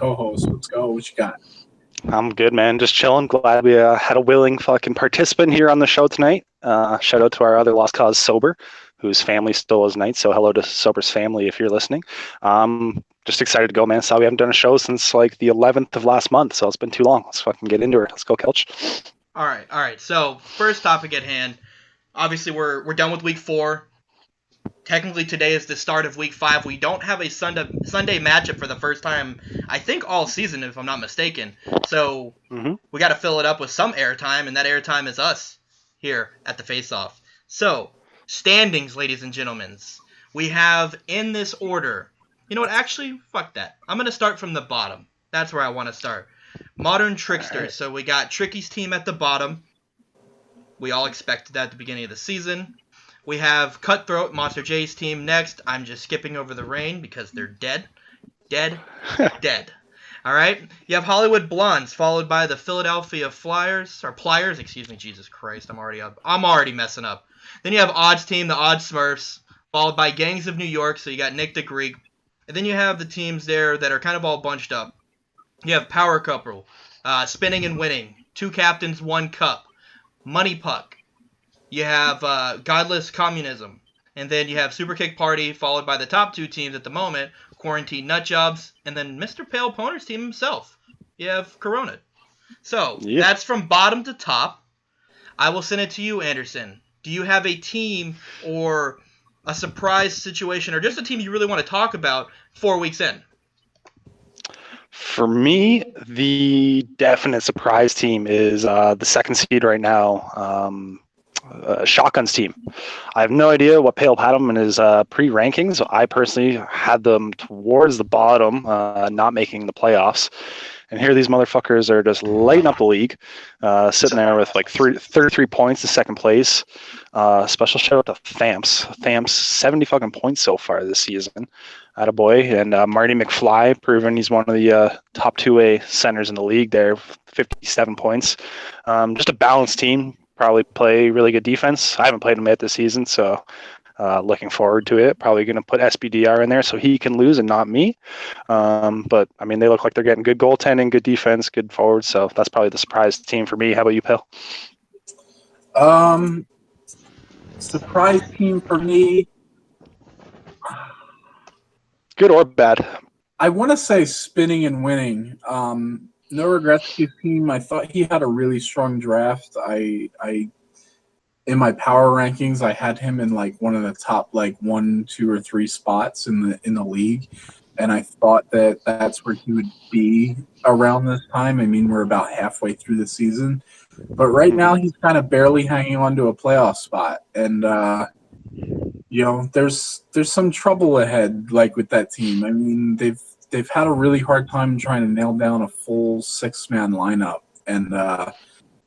co-host. Let's go. What you got? I'm good, man. Just chilling. Glad we had a willing fucking participant here on the show tonight. Shout out to our other lost cause, Sober, whose family still is night. So hello to Sober's family if you're listening. Just excited to go, man. Saw we haven't done a show since like the 11th of last month, so it's been too long. Let's fucking get into it. Let's go, Kelch. All right. So first topic at hand. Obviously, we're done with week 4. Technically, today is the start of week 5. We don't have a Sunday matchup for the first time, I think, all season, if I'm not mistaken. So we got to fill it up with some airtime, and that airtime is us here at the Faceoff. So, standings, ladies and gentlemen. We have in this order. You know what? Actually, fuck that. I'm going to start from the bottom. That's where I want to start. Modern Tricksters. Right. So we got Tricky's team at the bottom. We all expected that at the beginning of the season. We have Cutthroat, Monster J's team next. I'm just skipping over the Rain because they're dead. Dead. All right? You have Hollywood Blondes, followed by the Philadelphia Pliers, excuse me, Jesus Christ, I'm already messing up. Then you have Odd's team, the Odd Smurfs, followed by Gangs of New York, so you got Nick the Greek. And then you have the teams there that are kind of all bunched up. You have Power Couple, Spinning and Winning, 2 Captains, 1 Cup, Money Puck. You have Godless Communism. And then you have Super Kick Party, followed by the top 2 teams at the moment, Quarantine Nutjobs, and then Mr. Pale Poner's team himself. You have Corona. So, That's from bottom to top. I will send it to you, Anderson. Do you have a team or a surprise situation, or just a team you really want to talk about 4 weeks in? For me, the definite surprise team is the second seed right now, Shotgun's team. I have no idea what Pale had them in his pre-rankings. I personally had them towards the bottom, not making the playoffs. And here these motherfuckers are just lighting up the league, sitting there with like 33 points in second place. Special shout out to Thamps. Thamps, 70 fucking points so far this season. Attaboy. And Marty McFly, proven he's one of the top 2A centers in the league there, 57 points. Just a balanced team. Probably play really good defense. I haven't played him yet this season, so looking forward to it. Probably going to put SBDR in there so he can lose and not me. But, I mean, they look like they're getting good goaltending, good defense, good forward. So that's probably the surprise team for me. How about you, Pale? Surprise team for me. Good or bad? I want to say Spinning and Winning. No regrets to his team. I thought he had a really strong draft. I in my power rankings, I had him in like one of the top like 1, 2, or 3 spots in the league, and I thought that that's where he would be around this time. I mean, we're about halfway through the season, but right now he's kind of barely hanging on to a playoff spot, and there's some trouble ahead, like with that team. I mean, they've had a really hard time trying to nail down a full 6-man lineup, and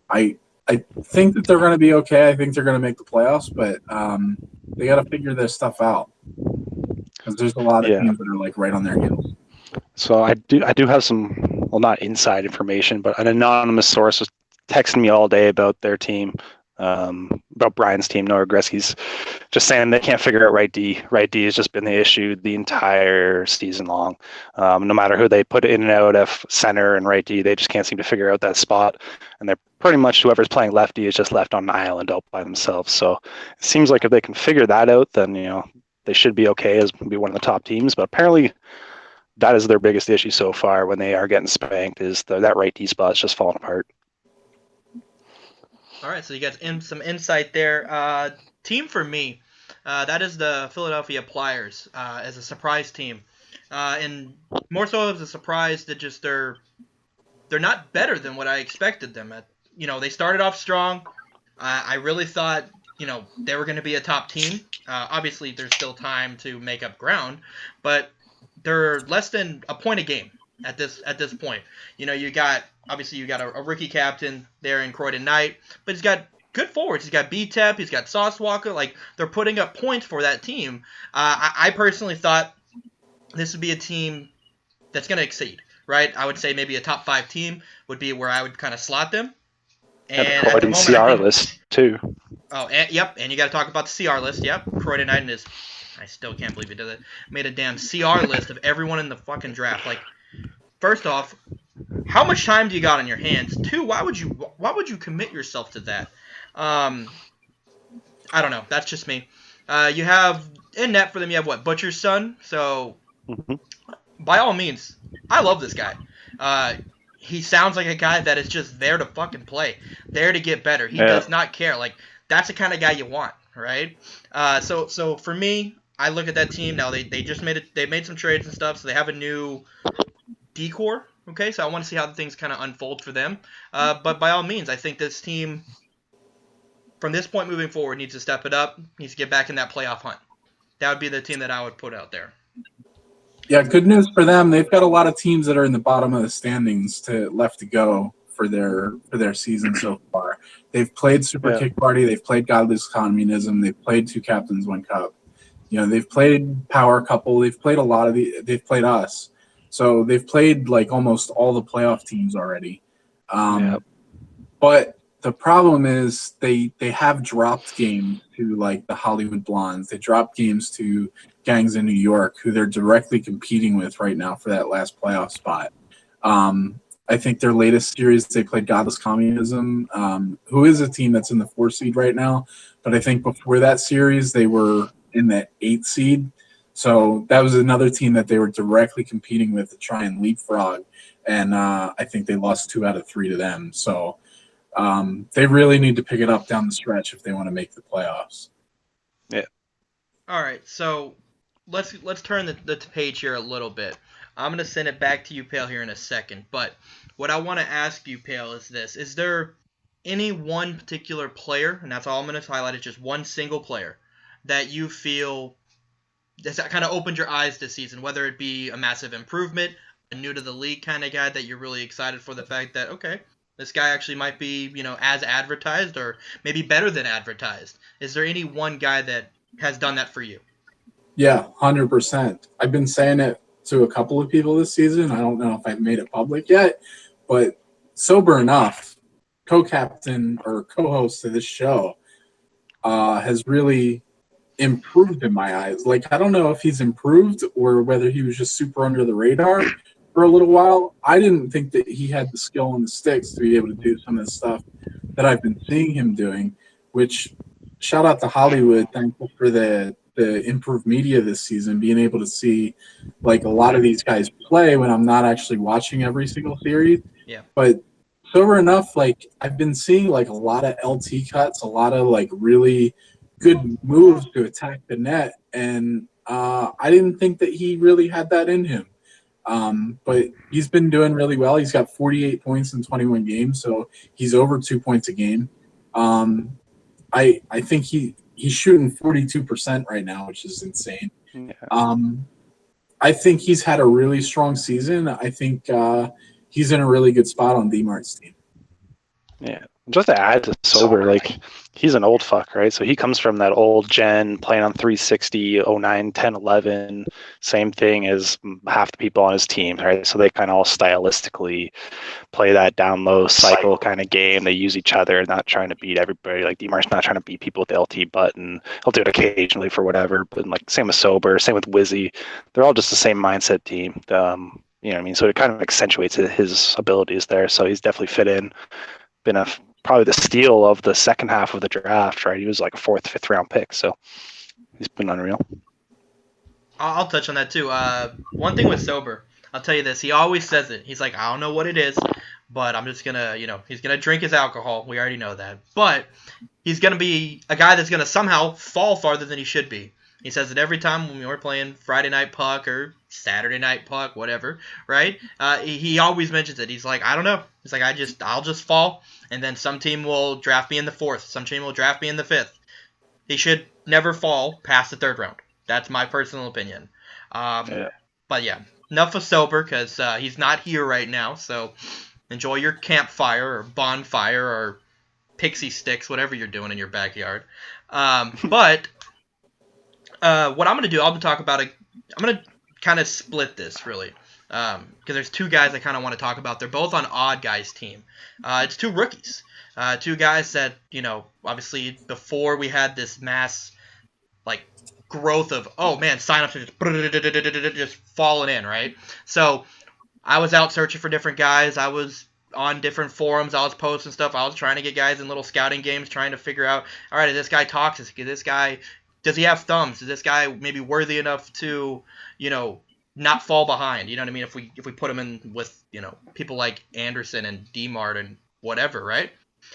I think that they're going to be okay. I think they're going to make the playoffs, but they got to figure this stuff out because there's a lot of teams that are like right on their heels. So I do have some, well, not inside information, but an anonymous source was texting me all day about their team. About Brian's team, no regrets. He's just saying they can't figure out right D. Right D has just been the issue the entire season long. No matter who they put in and out of center and right D, they just can't seem to figure out that spot. And they're pretty much whoever's playing left D is just left on an island all by themselves. So it seems like if they can figure that out, then they should be okay as be one of the top teams. But apparently that is their biggest issue so far when they are getting spanked is that right D spot is just falling apart. All right, so you got some insight there. Team for me, that is the Philadelphia Pliers as a surprise team, and more so as a surprise that just they're not better than what I expected them at. They started off strong. I really thought they were going to be a top team. Obviously, there's still time to make up ground, but they're less than a point a game at this point. You got a rookie captain there in Croydon Knight, but he's got good forwards. He's got B-Tep, he's got Sauce Walker. Like, they're putting up points for that team. I personally thought this would be a team that's going to exceed, right? I would say maybe a top 5 team would be where I would kind of slot them. And the Croydon CR list, too. Oh, and you got to talk about the CR list. Yep, Croydon Knight is. I still can't believe he did it. Made a damn CR list of everyone in the fucking draft. Like, first off, how much time do you got on your hands? Two, why would you commit yourself to that? I don't know. That's just me. You have in net for them. You have what? Butcher's son. So Mhm. by all means, I love this guy. He sounds like a guy that is just there to fucking play, there to get better. He Yeah. does not care. Like that's the kind of guy you want, right? So for me, I look at that team now. They just made it. They made some trades and stuff, so they have a new decor. Okay, so I want to see how the things kind of unfold for them. But by all means, I think this team, from this point moving forward, needs to step it up. Needs to get back in that playoff hunt. That would be the team that I would put out there. Yeah, good news for them. They've got a lot of teams that are in the bottom of the standings left to go for their season so far. They've played Super Yeah. Kick Party. They've played Godless Communism. They've played Two Captains, One Cup. They've played Power Couple. They've played a lot of they've played us. So they've played like almost all the playoff teams already. But the problem is they have dropped games to like the Hollywood Blondes. They dropped games to Gangs in New York, who they're directly competing with right now for that last playoff spot. I think their latest series, they played Godless Communism, who is a team that's in the 4 seed right now. But I think before that series, they were in the 8 seed. So that was another team that they were directly competing with to try and leapfrog. And I think they lost 2 out of 3 to them. So they really need to pick it up down the stretch if they want to make the playoffs. Yeah. All right, so let's turn the page here a little bit. I'm gonna send it back to you, Pale, here in a second. But what I want to ask you, Pale, is this: is there any one particular player, and that's all I'm gonna highlight, is just one single player that you feel that kind of opened your eyes this season, whether it be a massive improvement, a new to the league kind of guy that you're really excited for the fact that, okay, this guy actually might be, as advertised or maybe better than advertised. Is there any one guy that has done that for you? Yeah, 100%. I've been saying it to a couple of people this season. I don't know if I've made it public yet, but sober enough, co-captain or co-host of this show has really improved in my eyes. Like, I don't know if he's improved or whether he was just super under the radar for a little while. I didn't think that he had the skill and the sticks to be able to do some of the stuff that I've been seeing him doing, which shout out to Hollywood. Thankful for the improved media this season, being able to see like a lot of these guys play when I'm not actually watching every single series. Yeah. But sober enough, like I've been seeing like a lot of LT cuts, a lot of like really good moves to attack the net. And I didn't think that he really had that in him. But he's been doing really well. He's got 48 points in 21 games, so he's over 2 points a game. I think he's shooting 42% right now, which is insane. Yeah. I think he's had a really strong season. I think he's in a really good spot on D-Mart's team. Yeah. Just to add to sober, like he's an old fuck, right? So he comes from that old gen, playing on 360, 09, 10, 11. Same thing as half the people on his team, right? So they kind of all stylistically play that down low cycle kind of game. They use each other, not trying to beat everybody. Like D-Mar's not trying to beat people with the LT button. He'll do it occasionally for whatever, but like same with sober, same with Wizzy. They're all just the same mindset team. You know what I mean? So it kind of accentuates his abilities there. So he's definitely fit in. Been probably the steal of the second half of the draft, right? He was like a 4th, 5th round pick, so he's been unreal. I'll touch on that too. One thing with sober, I'll tell you this: he always says it. He's like, I don't know what it is, but I'm just gonna, he's gonna drink his alcohol. We already know that, but he's gonna be a guy that's gonna somehow fall farther than he should be. He says it every time when we're playing Friday Night Puck or Saturday Night Puck, whatever, right? He always mentions it. He's like, I don't know. He's like, I'll just fall, and then some team will draft me in the 4th. Some team will draft me in the 5th. He should never fall past the 3rd round. That's my personal opinion. But yeah, enough of sober because he's not here right now. So enjoy your campfire or bonfire or pixie sticks, whatever you're doing in your backyard. But what I'm going to do, I'm going to kind of split this, really. Because there's 2 guys I kind of want to talk about. They're both on Odd Guys' team. It's 2 rookies. 2 guys that, obviously before we had this mass, like, growth of, oh, man, sign-ups are just falling in, right? So I was out searching for different guys. I was on different forums. I was posting stuff. I was trying to get guys in little scouting games, trying to figure out, all right, is this guy toxic? Is this guy, does he have thumbs? Is this guy maybe worthy enough to, not fall behind? You know what I mean? If we put him in with, people like Anderson and D-Mart and whatever, right?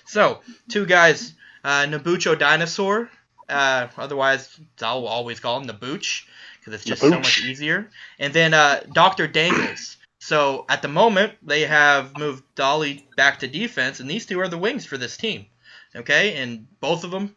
So, two guys, Nabucho Dinosaur, otherwise I'll always call him Nabooch, because it's just so much easier. And then Dr. Dangles. So at the moment, they have moved Dolly back to defense, and these two are the wings for this team. Okay, and both of them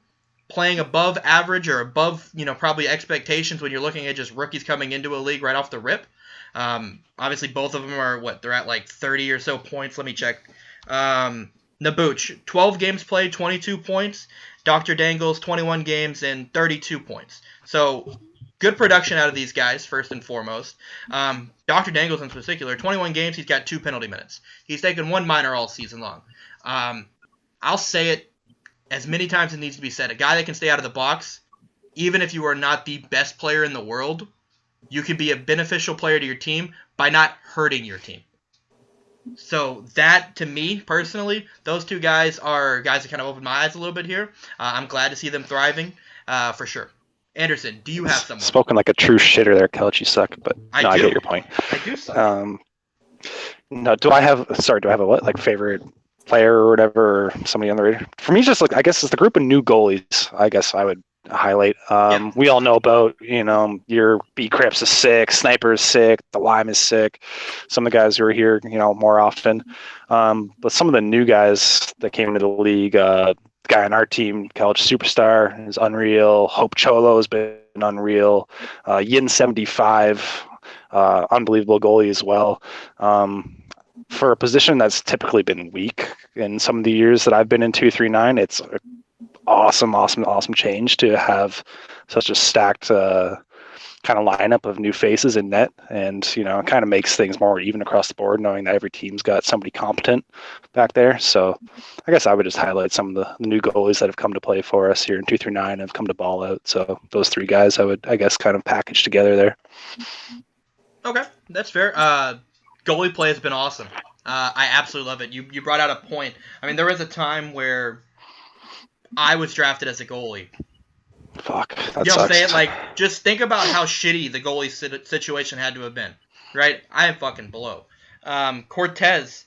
playing above average or above, probably expectations when you're looking at just rookies coming into a league right off the rip. Obviously, both of them are, they're at like 30 or so points. Let me check. Nabooch, 12 games played, 22 points. Dr. Dangles, 21 games and 32 points. So good production out of these guys, first and foremost. Dr. Dangles in particular, 21 games, he's got 2 penalty minutes. He's taken 1 minor all season long. I'll say it as many times as it needs to be said. A guy that can stay out of the box, even if you are not the best player in the world, you can be a beneficial player to your team by not hurting your team. So that, to me, personally, those two guys are guys that kind of opened my eyes a little bit here. I'm glad to see them thriving, for sure. Anderson, do you have someone? Spoken like a true shitter there, Couch. You suck, but I get your point. I do suck. No, do I have a what, like, favorite player or whatever, or somebody on the radar? For me, it's just I guess it's the group of new goalies. I guess I would highlight. We all know about, your B Crips is sick, Sniper is sick, the Lime is sick. Some of the guys who are here, more often. But some of the new guys that came into the league, guy on our team, College Superstar, is unreal. Hope Cholo has been unreal. Yin75, unbelievable goalie as well. For a position that's typically been weak in some of the years that I've been in 239, it's awesome change to have such a stacked kind of lineup of new faces in net, and it kind of makes things more even across the board, knowing that every team's got somebody competent back there. So I guess I would just highlight some of the new goalies that have come to play for us here in 239 and have come to ball out. So those 3 guys I would, I guess, kind of package together there. Okay, that's fair. Goalie play has been awesome. I absolutely love it. You brought out a point. I mean, there was a time where I was drafted as a goalie. Fuck, that you know sucks. what I'm saying? Like, just think about how shitty the goalie situation had to have been, right? I am fucking below. Cortez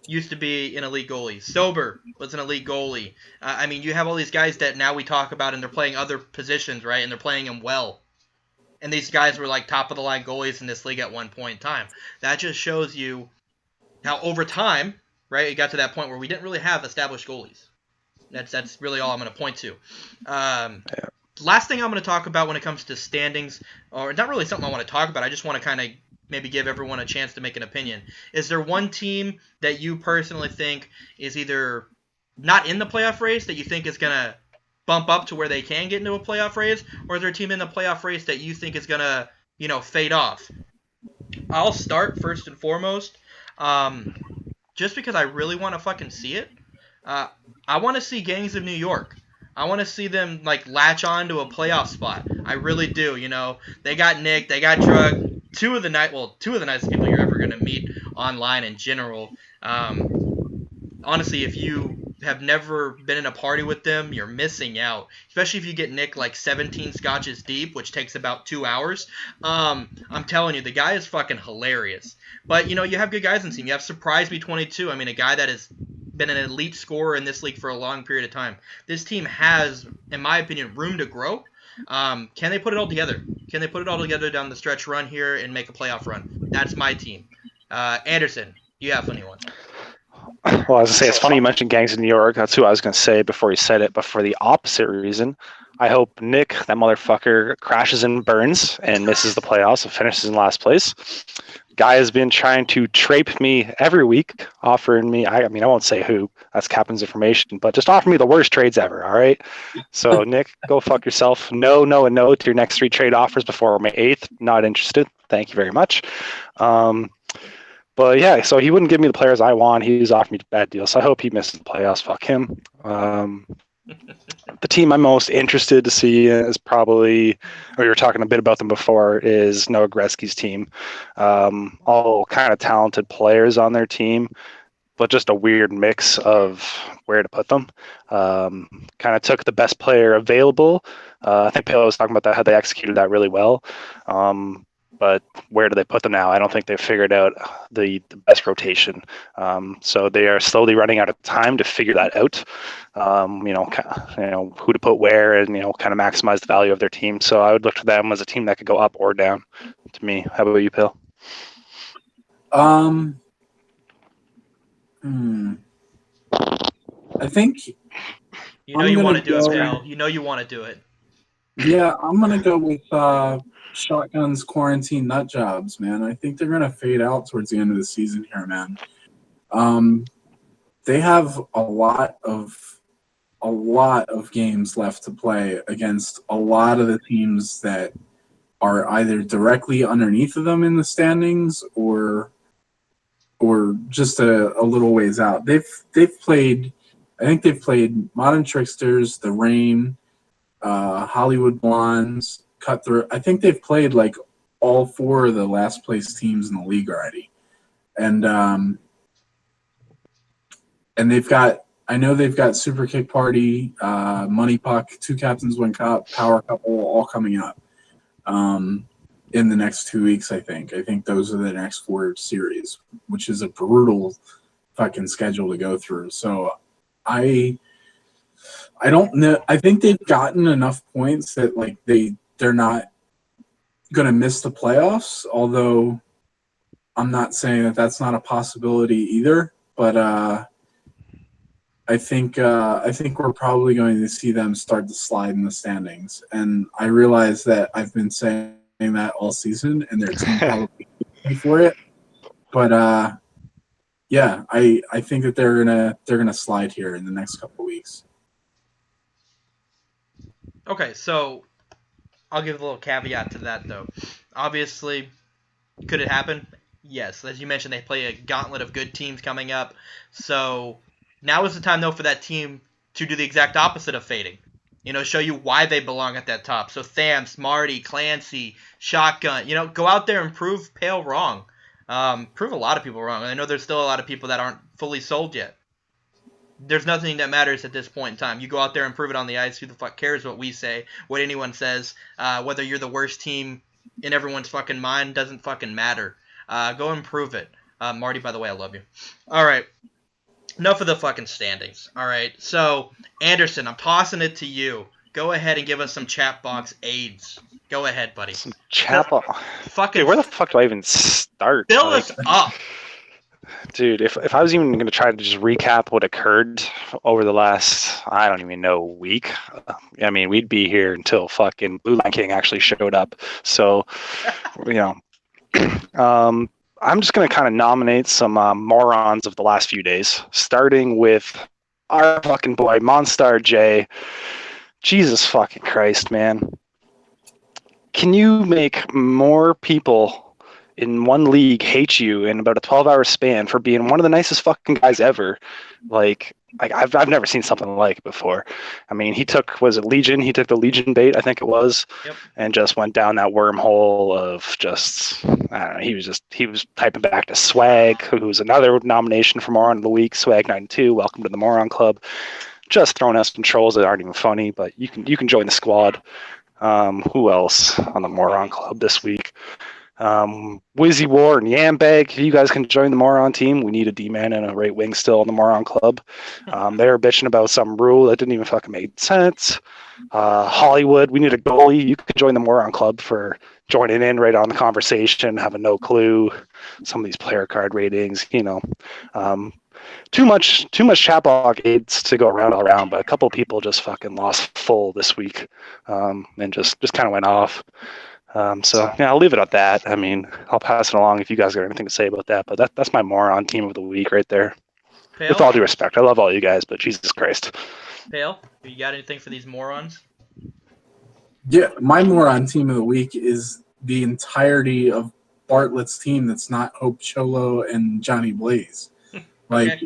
used to be an elite goalie. Sober was an elite goalie. I mean, you have all these guys that now we talk about, and they're playing other positions, right? And they're playing them well. And these guys were like top-of-the-line goalies in this league at one point in time. That just shows you how over time, right, it got to that point where we didn't really have established goalies. That's really all I'm going to point to. Last thing I'm going to talk about when it comes to standings, or not really something I want to talk about, I just want to kind of maybe give everyone a chance to make an opinion. Is there one team that you personally think is either not in the playoff race that you think is going to bump up to where they can get into a playoff race, or is there a team in the playoff race that you think is going to, fade off? I'll start first and foremost, just because I really want to fucking see it. I want to see Gangs of New York. I want to see them latch on to a playoff spot. I really do. They got Nick, they got Drug. Two of the nicest people you're ever gonna meet online in general. Honestly, if you have never been in a party with them, you're missing out. Especially if you get Nick 17 scotches deep, which takes about 2 hours. I'm telling you, the guy is fucking hilarious. But you have good guys in the team. You have Surprise Me 22. I mean, a guy that has been an elite scorer in this league for a long period of time. This team has, in my opinion, room to grow. Can they put it all together? Can they put it all together down the stretch run here and make a playoff run? That's my team. Anderson, you have anyone? Well, I was going to say, it's funny you mentioned Gangs of New York. That's who I was going to say before you said it. But for the opposite reason, I hope Nick, that motherfucker, crashes and burns and misses the playoffs and finishes in last place. Guy has been trying to trape me every week, offering me, I won't say who, that's Captain's information, but just offer me the worst trades ever, all right? So, Nick, go fuck yourself. No to your next 3 trade offers before May 8th. Not interested. Thank you very much. But yeah, so he wouldn't give me the players I want. He was offering me bad deals. So I hope he misses the playoffs. Fuck him. The team I'm most interested to see is probably, or you were talking a bit about them before, is Noah Gretzky's team. All kind of talented players on their team, but just a weird mix of where to put them. Kind of took the best player available. I think Palo was talking about that, how they executed that really well. But where do they put them now? I don't think they've figured out the best rotation. So they are slowly running out of time to figure that out. Who to put where, and kind of maximize the value of their team. So I would look to them as a team that could go up or down. To me, how about you, Pil? I think you want to do it, Pal. You want to do it. Yeah, I'm gonna go with Shotgun's quarantine nut jobs, man. I think they're gonna fade out towards the end of the season here, man. They have a lot of games left to play against a lot of the teams that are either directly underneath of them in the standings or just a little ways out. They've played Modern Tricksters, The Rain, Hollywood Blondes, Cutthroat. I think they've played like all 4 of the last place teams in the league already, and they've got Super Kick Party, Money Puck, Two Captains One Cup, Power Couple all coming up in the next 2 weeks. I think those are the next 4 series, which is a brutal fucking schedule to go through. So I don't know. I think they've gotten enough points that like they're not going to miss the playoffs, although I'm not saying that that's not a possibility either. But I think we're probably going to see them start to slide in the standings. And I realize that I've been saying that all season, and their team probably for it. But yeah, I think that they're gonna slide here in the next couple of weeks. Okay, so I'll give a little caveat to that, though. Obviously, could it happen? Yes. As you mentioned, they play a gauntlet of good teams coming up. So now is the time, though, for that team to do the exact opposite of fading. Show you why they belong at that top. So Thams, Marty, Clancy, Shotgun, go out there and prove Pale wrong. Prove a lot of people wrong. I know there's still a lot of people that aren't fully sold yet. There's nothing that matters at this point in time. You go out there and prove it on the ice. Who the fuck cares what we say, what anyone says? Whether you're the worst team in everyone's fucking mind doesn't fucking matter. Go and prove it. Marty, by the way, I love you. All right. Enough of the fucking standings. All right. So, Anderson, I'm tossing it to you. Go ahead and give us some chat box aids. Go ahead, buddy. Some chat box. Fucking. Dude, where the fuck do I even start? Fill us up. Dude, if I was even going to try to just recap what occurred over the last, I don't even know, week, I mean, we'd be here until fucking Blue Line King actually showed up. So, I'm just going to kind of nominate some morons of the last few days, starting with our fucking boy, Monstar J. Jesus fucking Christ, man. Can you make more people in one league hate you in about a 12-hour span for being one of the nicest fucking guys ever? Like I've never seen something like it before. I mean, he took the Legion bait, I think it was, yep, and just went down that wormhole of just, I don't know, he was typing back to Swag, who's another nomination for Moron of the Week, Swag92, welcome to the Moron Club. Just throwing us some trolls that aren't even funny, but you can join the squad. Who else on the Moron Club this week? Wizzy War and Yambag, you guys can join the Moron team. We need a D-man and a right wing still on the Moron Club. They were bitching about some rule that didn't even fucking make sense. Hollywood, we need a goalie. You could join the Moron Club for joining in right on the conversation, having no clue. Some of these player card ratings, too much chat block aids to go around all around, but a couple of people just fucking lost full this week, and just kind of went off. So yeah, I'll leave it at that. I mean, I'll pass it along if you guys got anything to say about that, but that's my moron team of the week right there. Pale? With all due respect, I love all you guys, but Jesus Christ. Pale, you got anything for these morons? Yeah, my moron team of the week is the entirety of Bartlett's team that's not Hope Cholo and Johnny Blaze. Like,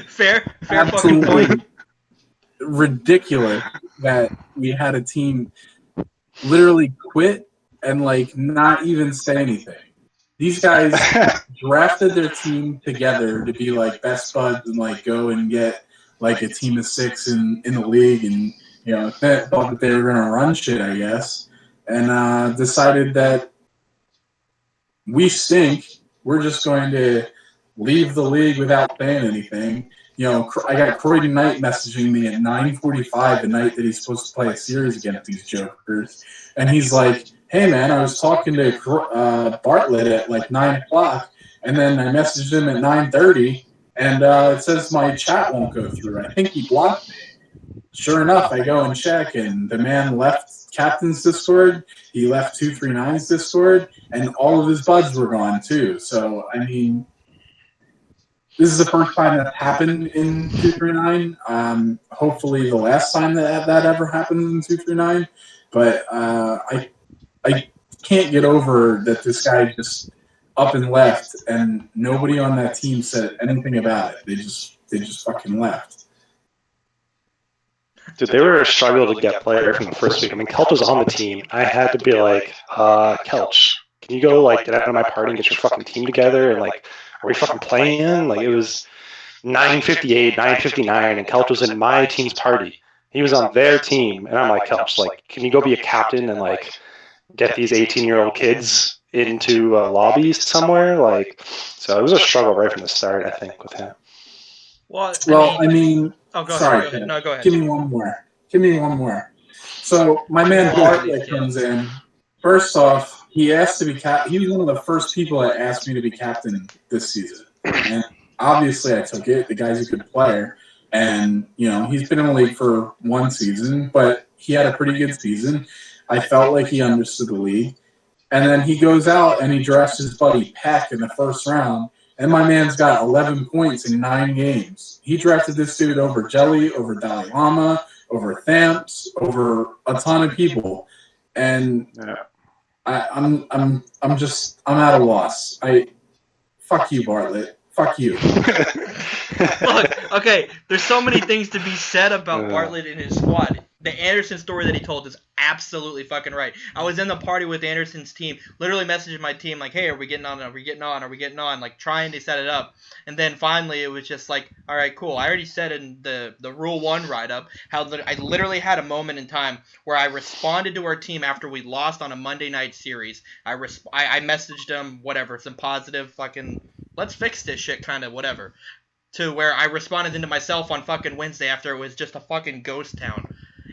fair fucking point. ridiculous that we had a team literally quit and like not even say anything. These guys drafted their team together to be like best buds and like go and get like a team of 6 in the league, and thought that they were gonna run shit, I guess, and decided that we stink. We're just going to leave the league without saying anything. I got Croydon Knight messaging me at 9:45 the night that he's supposed to play a series against these jokers, and he's like, "Hey man, I was talking to Bartlett at like 9 o'clock, and then I messaged him at 9:30, and it says my chat won't go through. I think he blocked me." Sure enough, I go and check, and the man left Captain's Discord, he left 239's Discord, and all of his buds were gone too. So, I mean, this is the first time that happened in 239. Hopefully the last time that ever happened in 239. But I can't get over that this guy just up and left, and nobody on that team said anything about it. They just fucking left. Dude, they were a struggle to get players from the first week. I mean, Kelch was on the team. I had to be like, Kelch, can you go like get out of my party and get your fucking team together? And like, are we fucking playing? Like, it was 9:58, 9:59, and Kelch was in my team's party. He was on their team, and I'm like, Kelch, like, can you go be a captain and like get these 18-year-old kids into lobbies somewhere? Like, so it was a struggle right from the start, I think, with him. Well, I mean, oh, go sorry, ahead. No, go ahead. Give me one more. So my man Bartlett comes in. First off, he asked to be captain. He was one of the first people that asked me to be captain this season, and obviously I took it. The guy's a good player, and he's been in the league for one season, but he had a pretty good season. I felt like he understood the league, and then he goes out and he drafts his buddy Peck in the first round. And my man's got 11 points in 9 games. He drafted this dude over Jelly, over Dalai Lama, over Thamps, over a ton of people. And I'm at a loss. Fuck you, Bartlett. Fuck you. Look, okay, there's so many things to be said about Bartlett and his squad. The Anderson story that he told is absolutely fucking right. I was in the party with Anderson's team, literally messaging my team like, hey, are we getting on, like trying to set it up. And then finally it was just like, all right, cool. I already said in the Rule 1 write-up how I literally had a moment in time where I responded to our team after we lost on a Monday night series. I messaged them, whatever, some positive fucking, let's fix this shit kind of whatever, to where I responded into myself on fucking Wednesday after it was just a fucking ghost town.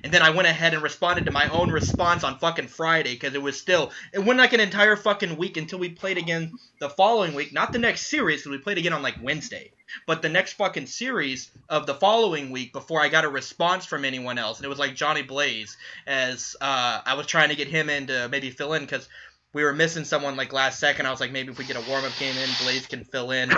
And then I went ahead and responded to my own response on fucking Friday because it went like an entire fucking week until we played again the following week. Not the next series because we played again on like Wednesday. But the next fucking series of the following week before I got a response from anyone else. And it was like Johnny Blaze as I was trying to get him in to maybe fill in because we were missing someone like last second. I was like, maybe if we get a warm-up game in, Blaze can fill in.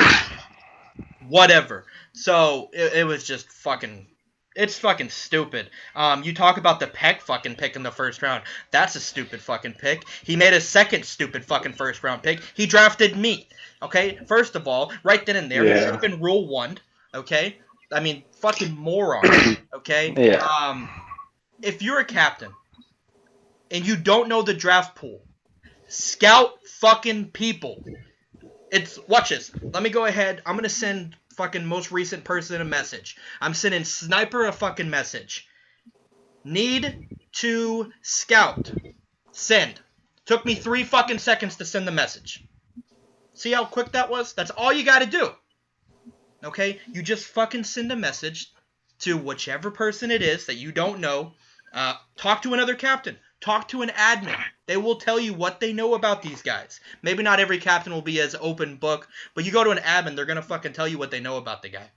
Whatever. So it was just fucking... It's fucking stupid. You talk about the Peck fucking pick in the first round. That's a stupid fucking pick. He made a second stupid fucking first round pick. He drafted me. Okay? First of all, right then and there, he should have been Rule 1. Okay? I mean, fucking moron. Okay? Yeah. If you're a captain and you don't know the draft pool, scout fucking people. Watch this. Let me go ahead. I'm going to send fucking most recent person a message. I'm sending Sniper a fucking message. Need to scout. Send. Took me 3 fucking seconds to send the message. See how quick that was? That's all you gotta do. Okay? You just fucking send a message to whichever person it is that you don't know. Talk to another captain. Talk to an admin. They will tell you what they know about these guys. Maybe not every captain will be as open book, but you go to an admin, they're going to fucking tell you what they know about the guy.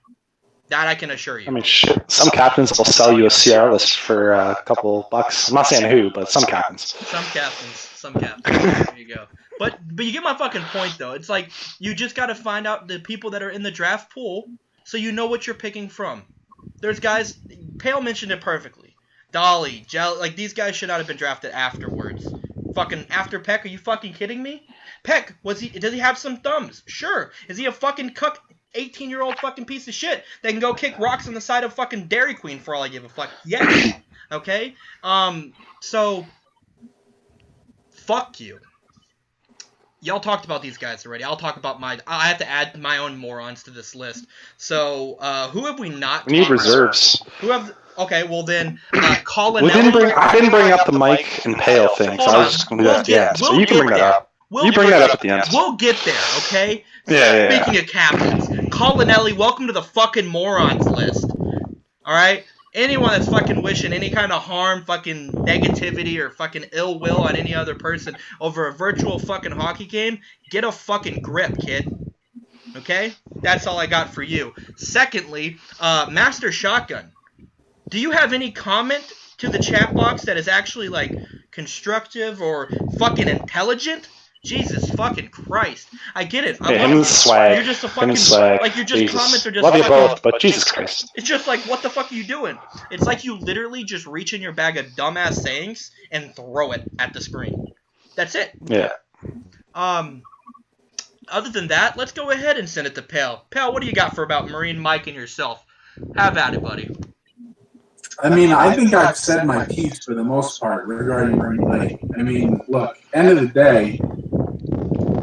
That I can assure you. I mean, shit. Some captains will sell you a CR list for a couple bucks. I'm not saying who, but some captains. Some captains. There you go. But you get my fucking point, though. It's like, you just got to find out the people that are in the draft pool so you know what you're picking from. There's guys, Pale mentioned it perfectly. Dolly, like these guys should not have been drafted afterwards. Fucking after Peck, are you fucking kidding me? Peck, does he have some thumbs? Sure. Is he a fucking cuck? 18-year-old fucking piece of shit. They can go kick rocks on the side of fucking Dairy Queen for all I give a fuck. Yes. Okay? So, fuck you. Y'all talked about these guys already. I'll talk about I have to add my own morons to this list. So, who have we not We need reserves. Okay, well then, Colin. I didn't bring up the Mike and Pale thing, so I was just going to do that at the end. So you can bring that up. You bring that up at the end. We'll get there, okay? Yeah. Speaking of captains, Colinelli, welcome to the fucking morons list. Alright? Anyone that's fucking wishing any kind of harm, fucking negativity, or fucking ill will on any other person over a virtual fucking hockey game, get a fucking grip, kid. Okay? That's all I got for you. Secondly, Master Shotgun. Do you have any comment to the chat box that is actually, like, constructive or fucking intelligent? Jesus fucking Christ. I get it. Him and swag. You're just a fucking, swag. your just comments are just Love you fucking, both, but Jesus Christ. It's just like, what the fuck are you doing? It's like you literally just reach in your bag of dumbass sayings and throw it at the screen. That's it. Yeah. Other than that, let's go ahead and send it to Pale. Pale, what do you got for about Marine Mike and yourself? Have at it, buddy. I mean, I think I've said my piece for the most part regarding Marine Mike. I mean, look, end of the day,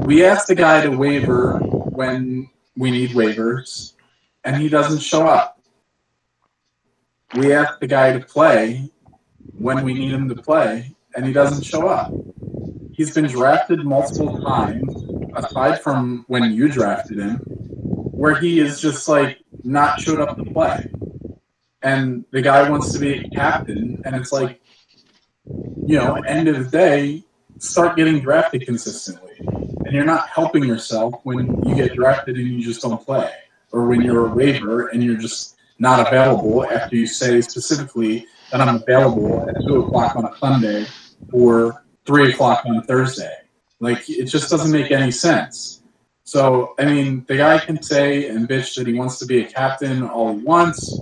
we asked the guy to waiver when we need waivers, and he doesn't show up. We asked the guy to play when we need him to play, and he doesn't show up. He's been drafted multiple times, aside from when you drafted him, where he is just, like, not showed up to play. And the guy wants to be a captain, and it's like, you know, end of the day, start getting drafted consistently. And you're not helping yourself when you get drafted and you just don't play. Or when you're a waiver and you're just not available after you say specifically that I'm available at 2 o'clock on a Sunday or 3 o'clock on Thursday. Like, it just doesn't make any sense. So, I mean, the guy can say and bitch that he wants to be a captain all he wants.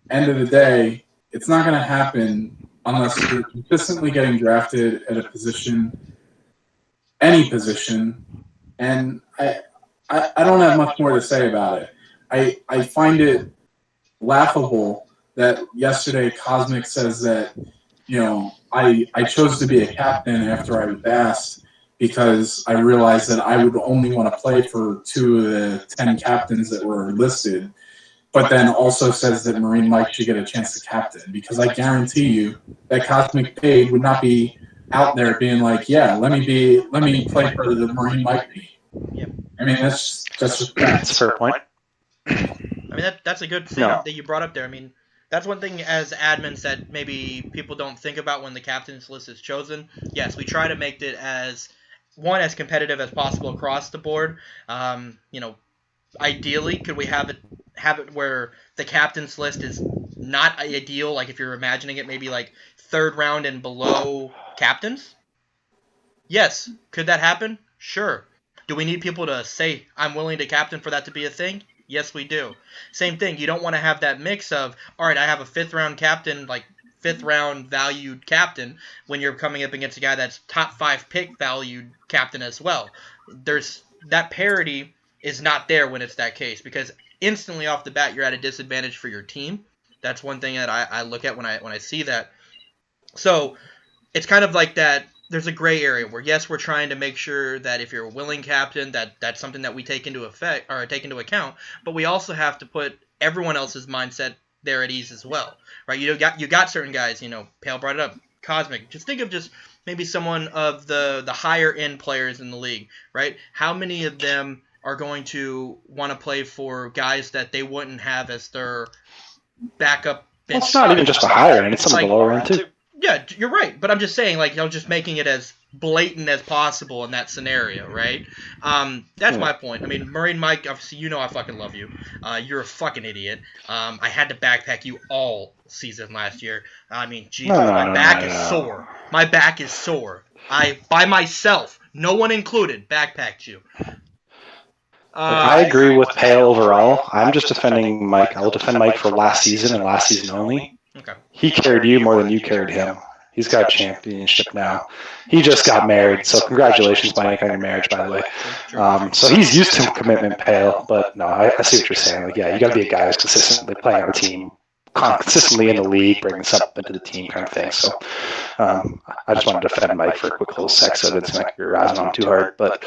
End of the day, it's not going to happen unless you're consistently getting drafted at a position, any position, and I don't have much more to say about it. I find it laughable that yesterday Cosmic says that, you know, I chose to be a captain after I was asked because I realized that I would only want to play for 2 of the 10 captains that were listed. But then also says that Marine Mike should get a chance to captain, because I guarantee you that Cosmic Pade would not be out there being like, yeah, let me play for the Marine Mike team. Yep. I mean, that's a fair point. I mean, that's a good thing that you brought up there. I mean, that's one thing as admins that maybe people don't think about when the captain's list is chosen. Yes, we try to make it as competitive as possible across the board. You know, ideally, could we have it where the captain's list is not ideal, like if you're imagining it maybe like 3rd round and below captains? Yes. Could that happen? Sure. Do we need people to say, I'm willing to captain for that to be a thing? Yes, we do. Same thing. You don't want to have that mix of, all right, I have a 5th round captain, like 5th round valued captain, when you're coming up against a guy that's top 5 pick valued captain as well. There's that parity is not there when it's that case, because instantly off the bat you're at a disadvantage for your team. That's one thing that I look at when I see that. So it's kind of like that. There's a gray area where, yes, we're trying to make sure that if you're a willing captain, that's something that we take into account, but we also have to put everyone else's mindset there at ease as well, right? You got certain guys, you know, Pale brought it up, Cosmic. Just think of just maybe someone of the higher end players in the league, right? How many of them are going to want to play for guys that they wouldn't have as their backup bench? Well, it's not even just the higher end, it's some of the lower end too. Yeah, you're right, but I'm just saying, like, you know, just making it as blatant as possible in that scenario, right? That's my point. I mean, Marine Mike, obviously, you know I fucking love you. You're a fucking idiot. I had to backpack you all season last year. I mean, Jesus, my back is sore. My back is sore. I, by myself, no one included, backpacked you. I agree with Pale overall. I'm just defending Mike. I will defend Mike for last season and last season only. Okay. He carried you more than you carried him. He's got a championship now. He just got married, so congratulations, Mike, on your marriage, by the way. So he's used to commitment, Pale, but no, I see what you're saying. Like, yeah, you got to be a guy who's consistently playing on the team, consistently in the league, bringing this up into the team kind of thing. So I just wanted to defend Mike for a quick little sec, so it didn't seem like you're razzing on him too hard. But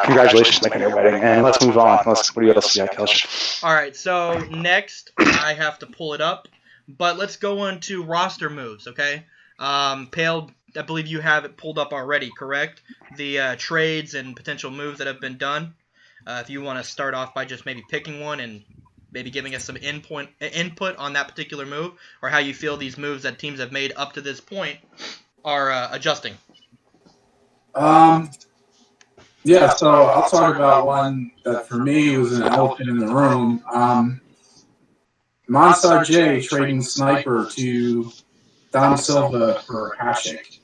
congratulations, Mike, on your wedding. And let's move on. What do you else got, Kelch? All right, so next I have to pull it up, but let's go into roster moves, okay? Pale, I believe you have it pulled up already, correct? The trades and potential moves that have been done. If you want to start off by just maybe picking one and maybe giving us some input on that particular move, or how you feel these moves that teams have made up to this point are adjusting. Yeah, so I'll talk about one that for me was an elephant in the room. Monster J trading Sniper to Dom Silva for Hasek.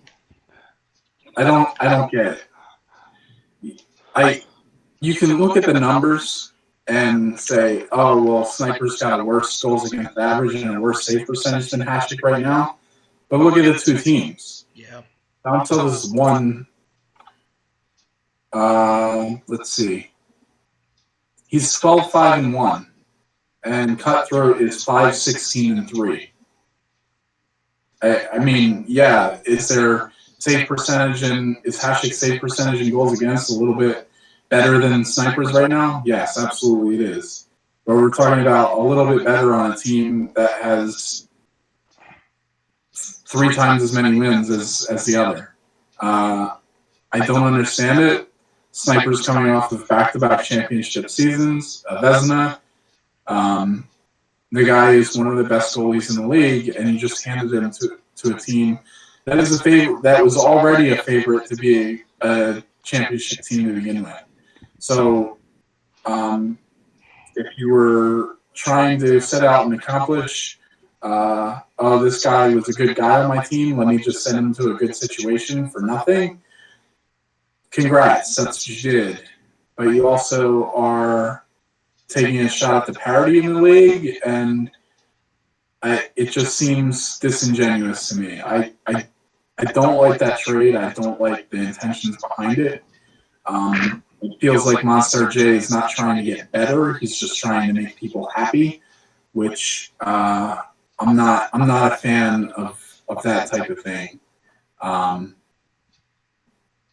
I don't get it. You can look at the numbers and say, oh, well, Sniper's got a worse goals against average and a worse save percentage than Hasek right now. But look at the two teams. Yeah. Dom Silva's won. Let's see. He's 12-5-1, and Cutthroat is 5-16-3. I mean, yeah, is there save percentage and is Hasek's save percentage and goals against a little bit better than Sniper's right now? Yes, absolutely it is. But we're talking about a little bit better on a team that has 3 times as many wins as the other. I don't understand it. Sniper's coming off of back-to-back championship seasons, Vezina. The guy is one of the best goalies in the league, and you just handed him to a team that is a favorite. That was already a favorite to be a championship team to begin with. So, if you were trying to set out and accomplish, oh, this guy was a good guy on my team, let me just send him to a good situation for nothing. Congrats, that's what you did. But you also are taking a shot at the parity in the league, and it just seems disingenuous to me. I don't like that trade. I don't like the intentions behind it. It feels like Monster J is not trying to get better. He's just trying to make people happy, which I'm not a fan of that type of thing.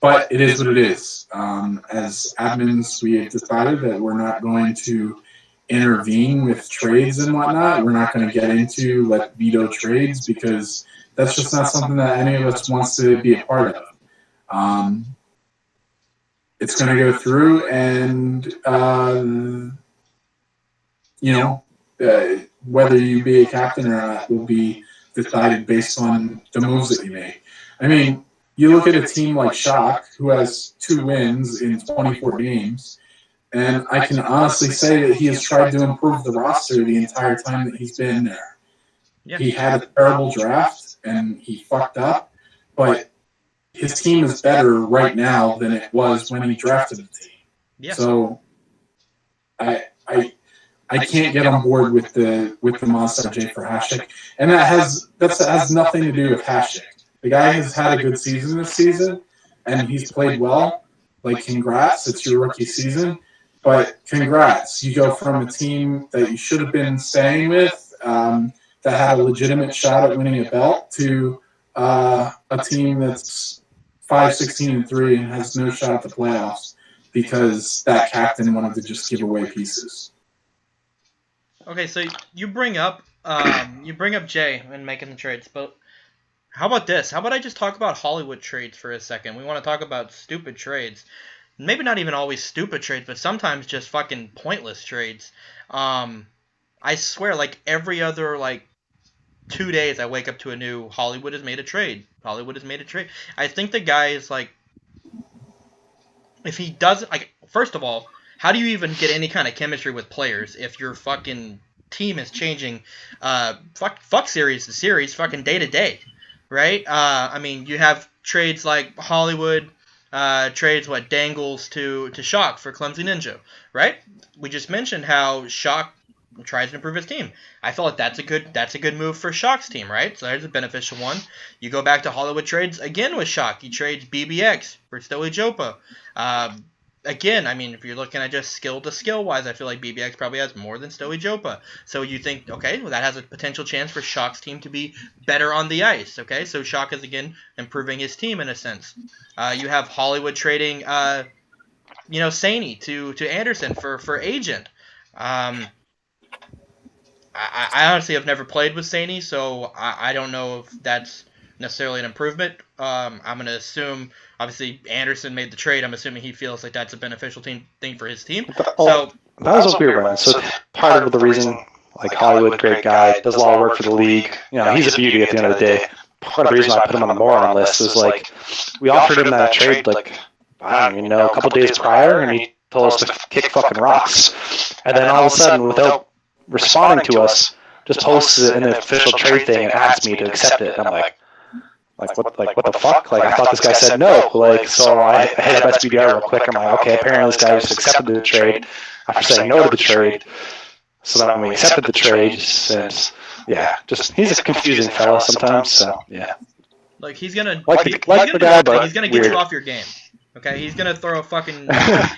But it is what it is. As admins, we have decided that we're not going to intervene with trades and whatnot. We're not going to get into veto trades because that's just not something that any of us wants to be a part of. It's going to go through, and whether you be a captain or not will be decided based on the moves that you make. I mean, you look at a team like Shock, who has 2 wins in 24 games, and I can honestly say that he has tried to improve the roster the entire time that he's been there. Yeah. He had a terrible draft, and he fucked up, but his team is better right now than it was when he drafted the team. Yeah. So I can't get on board with the Monster J for Hasek, and that has nothing to do with Hasek. The guy has had a good season this season, and he's played well. Congrats, it's your rookie season. But congrats, you go from a team that you should have been staying with, that had a legitimate shot at winning a belt, to a team that's 5-16-3 and has no shot at the playoffs because that captain wanted to just give away pieces. Okay, so you bring up Jay and making the trades, but how about this? How about I just talk about Hollywood trades for a second? We want to talk about stupid trades. Maybe not even always stupid trades, but sometimes just fucking pointless trades. I swear, every other 2 days I wake up to a new Hollywood has made a trade. Hollywood has made a trade. I think the guy is if he doesn't, first of all, how do you even get any kind of chemistry with players if your fucking team is changing fuck series to series fucking day to day? Right? I mean, you have trades like Hollywood, trades Dangles to Shock for Clumsy Ninja, right? We just mentioned how Shock tries to improve his team. I feel like that's a good move for Shock's team, right? So there's a beneficial one. You go back to Hollywood trades again with Shock. He trades BBX for Stewie Jopa. Again, I mean, if you're looking at just skill to skill wise, I feel like BBX probably has more than Stewie Jopa. So you think, okay, well, that has a potential chance for Shock's team to be better on the ice. Okay, so Shock is again improving his team in a sense. You have Hollywood trading, Saney to Anderson for Agent. I honestly have never played with Saney, so I don't know if that's necessarily an improvement. I'm going to assume, obviously, Anderson made the trade. I'm assuming he feels like that's a beneficial thing for his team. So that was a weird one. So part of the reason, like Hollywood, great guy, does a lot of work for the league. He's a beauty at the end of the day. Part of the reason I put him on the moron list was like we offered him that trade like I don't even know a couple days prior, and he told us to kick fucking rocks, and then all of a sudden, without responding to us, just posts it in the official trade thing and asks me to accept it. And I'm like what the fuck? Like, I thought this guy said no. Like, so I hit up SBDR real quick. I'm like, okay, apparently this guy just accepted the trade after saying no to the trade. So then we accepted the trade, and yeah, just he's a confusing fella sometimes. So yeah, like he's gonna get you off your game. Okay, he's gonna throw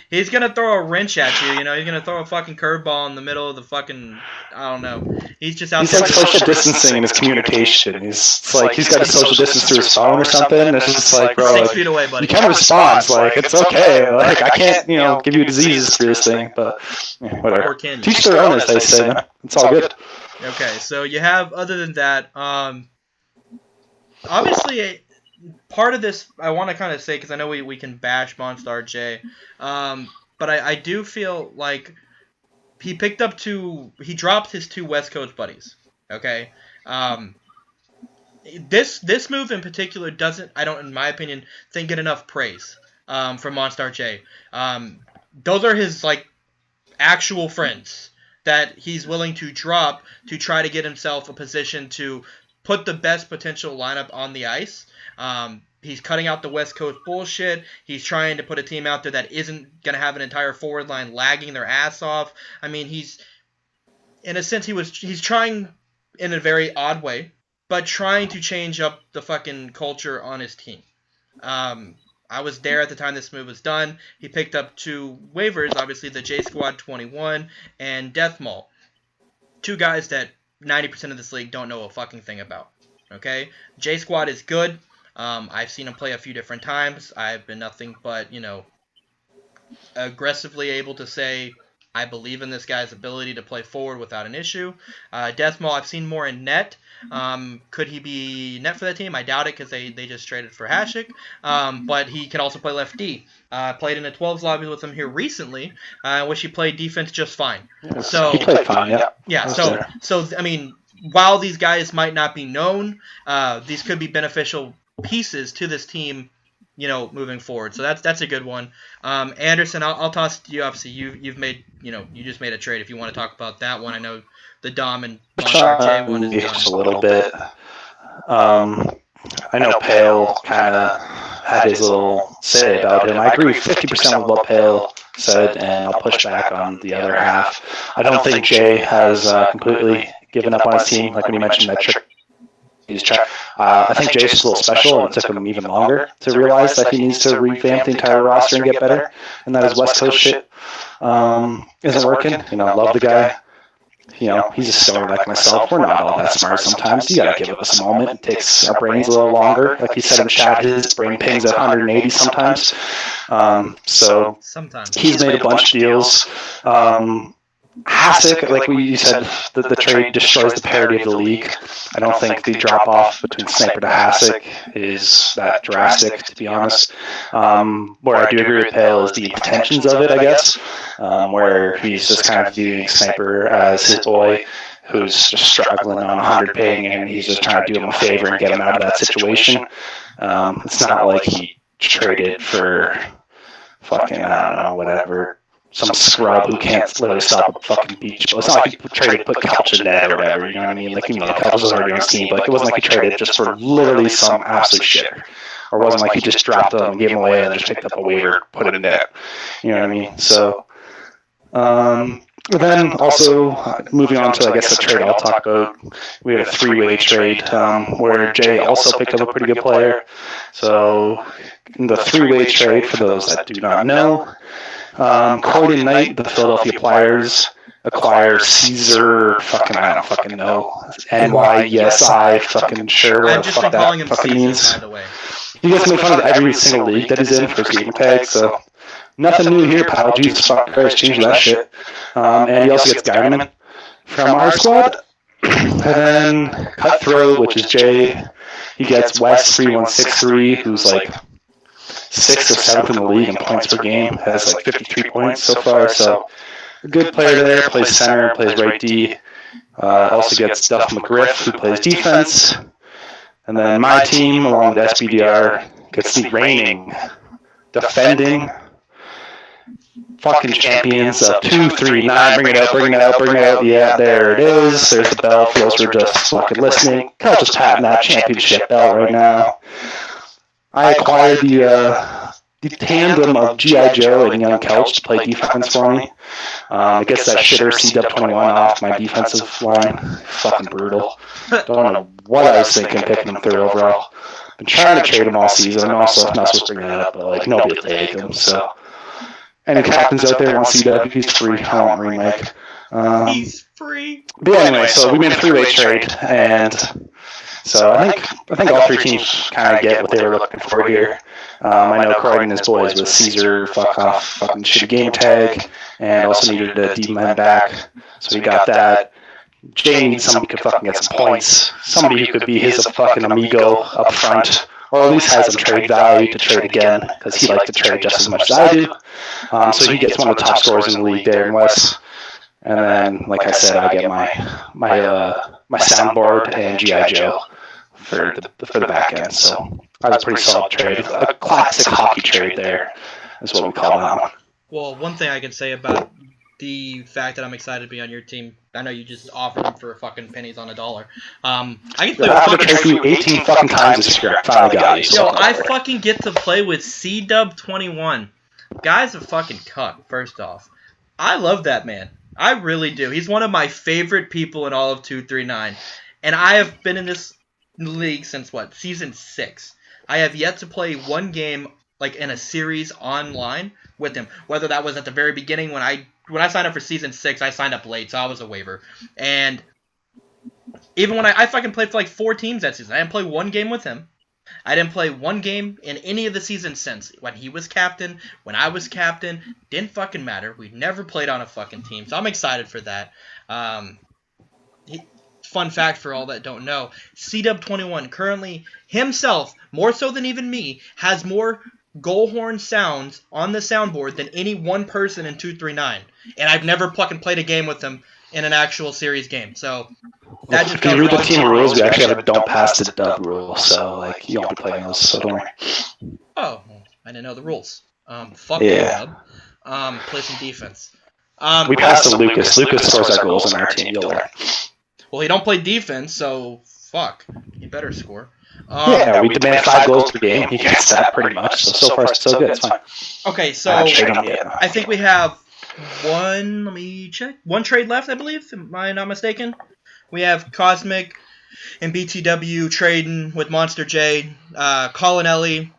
he's gonna throw a wrench at you. He's gonna throw a fucking curveball in the middle of the fucking, I don't know. He's just out. He's like social distancing in his communication. He's got a social distance through his phone or something. It's just like, bro, 6 feet away, buddy. You can't respond. Like, it's okay. Like, I can't, give you diseases for this thing, but whatever. Teach their own, as they say. It's all good. Okay, so you have, other than that, obviously. Part of this, I want to kind of say, because I know we can bash Monstar J, but I do feel like he dropped his 2 West Coast buddies, okay? This move in particular in my opinion, think get enough praise from Monstar J. Those are his, actual friends that he's willing to drop to try to get himself a position to put the best potential lineup on the ice. He's cutting out the West Coast bullshit. He's trying to put a team out there that isn't going to have an entire forward line lagging their ass off. I mean, in a sense, he's trying in a very odd way, but trying to change up the fucking culture on his team. I was there at the time this move was done. He picked up 2 waivers, obviously the J Squad 21 and Death Mall. 2 guys that 90% of this league don't know a fucking thing about. Okay? J Squad is good. I've seen him play a few different times. I've been nothing but, aggressively able to say I believe in this guy's ability to play forward without an issue. Deathmaul, I've seen more in net. Could he be net for that team? I doubt it because they just traded for Hashik. But he can also play left D. Played in a 12s lobby with him here recently, which he played defense just fine. So he played fine, yeah. Yeah, so I mean, while these guys might not be known, these could be beneficial pieces to this team, moving forward. So that's a good one. Anderson, I'll toss to you. Obviously, you've made, you just made a trade. If you want to talk about that one, I know the Dom and Monster J one is done. Just a little bit. I know Pale kind of had his little say about him. I agree 50% with what Pale said, and I'll push back on the other half. I don't think Jay has completely given up on his team, like when you mentioned that trick. I think Jay's just a little special, and it took him even longer to realize that he needs to revamp the entire roster and get better, and that his West Coast shit isn't working. Love the guy. He's a stoner like myself. We're not all that smart sometimes. You gotta give us a moment. It takes our brains a little longer. Like he said in chat, his brain pings at 180 sometimes. So sometimes he's made a bunch of deals. Hasek, like you said, the trade destroys the parity of the league. I don't think the drop-off between Sniper to Hasek is that drastic, to be honest. Where I do agree with Pale is the intentions of it, I guess, where he's just kind of viewing Sniper as his boy who's just struggling on 100 ping, and he's just trying to do him a favor and get him out of that situation. It's not like he traded for fucking, I don't know, whatever, some scrub who can't literally stop a fucking beach. But it's not like he traded to put Couch in net or whatever, you know what I mean? Like, Couch was already on his team, but it wasn't like he traded just for literally some absolute shit. Or it wasn't like he just dropped him and gave him away and then just picked up a waiver, put it in net. You know what I mean? So, then also moving on to, I guess, the trade I'll talk about. We had a three-way trade where Jay also picked up a pretty good player. So in the three-way trade, for those that do not know, Corey Knight, the Philadelphia Flyers, acquire Caesar, I don't fucking know, NYESI, fucking sure what I've the just fuck been calling that him fucking Caesar, means. by the way. He gets made fun of every single league that he's in for his gaming tag, so nothing new here, pal. Jesus fucking Christ, change that shit. And he also gets Guyman from our squad. And then Cutthroat, which is Jay, he gets West3163, who's like 6th or 7th in the league in points per game, has like 53 points so far, so a good player there, plays center, plays right D. Also gets Duff McGriff, who plays defense. And then my team, along with SBDR, gets the reigning, defending, fucking champions of 239. Bring it out. Yeah, there it is. There's the bell. For those who are just fucking listening, Cal just patting that championship belt right now. I acquired the tandem of G.I. Joe and Young Couch to play defense for me. It gets that shitter CW21 off my defensive line. Fucking brutal. Don't know what I was thinking picking him third overall. Been trying to trade him all season. I'm also not supposed to bring that up, but like nobody will take him. So, any captains out there want CW? He's free. I don't remake. He's free. But anyway, so we made a three-way trade, and so I think all three teams kind of get what they were looking for here. I know Croydon and his boys with Caesar, fuck off, fucking shitty game tag, and also needed a D-man back, so we got that. Jay needs somebody who could fucking get some points, somebody who could be his fucking amigo up front, or at least has some trade value to trade again, because he likes to trade just as much as I do. So he gets one of the top scorers in the league there in West. And then, like I said, I get my soundboard and G.I. Joe for the back end. So that was a pretty solid trade. A classic hockey trade there is what we call that one. Well, one thing I can say about the fact that I'm excited to be on your team, I know you just offered him for fucking pennies on a dollar. I can play I have to trade for you 18 fucking times this year. I finally got you. Yo, I fucking get to play with CW21. Guy's a fucking cuck, first off. I love that man. I really do. He's one of my favorite people in all of 239. And I have been in this league since, season 6. I have yet to play one game, like, in a series online with him. Whether that was at the very beginning when I signed up for season 6, I signed up late, so I was a waiver. And even when I fucking played for, like, 4 teams that season, I didn't play one game with him. I didn't play one game in any of the seasons since. When he was captain, when I was captain, didn't fucking matter. We never played on a fucking team, so I'm excited for that. Fun fact for all that don't know, CW21 currently, himself, more so than even me, has more goal horn sounds on the soundboard than any one person in 239. And I've never fucking played a game with him in an actual series game, so... That if you read the team rules, we actually have a don't pass to the dub rule, so like you won't be playing those, so don't worry. Oh, I didn't know the rules. Fuck the dub. Play some defense. We passed to Lucas. Lucas scores our goals on our team, you'll learn. Well, he don't play defense, so fuck. He better score. We demand 5 goals per game. He gets that pretty much, so far so good, it's fine. Okay, so I think we have one, let me check, one trade left, I believe, am I not mistaken? We have Cosmic and BTW trading with Monster J, Collinelli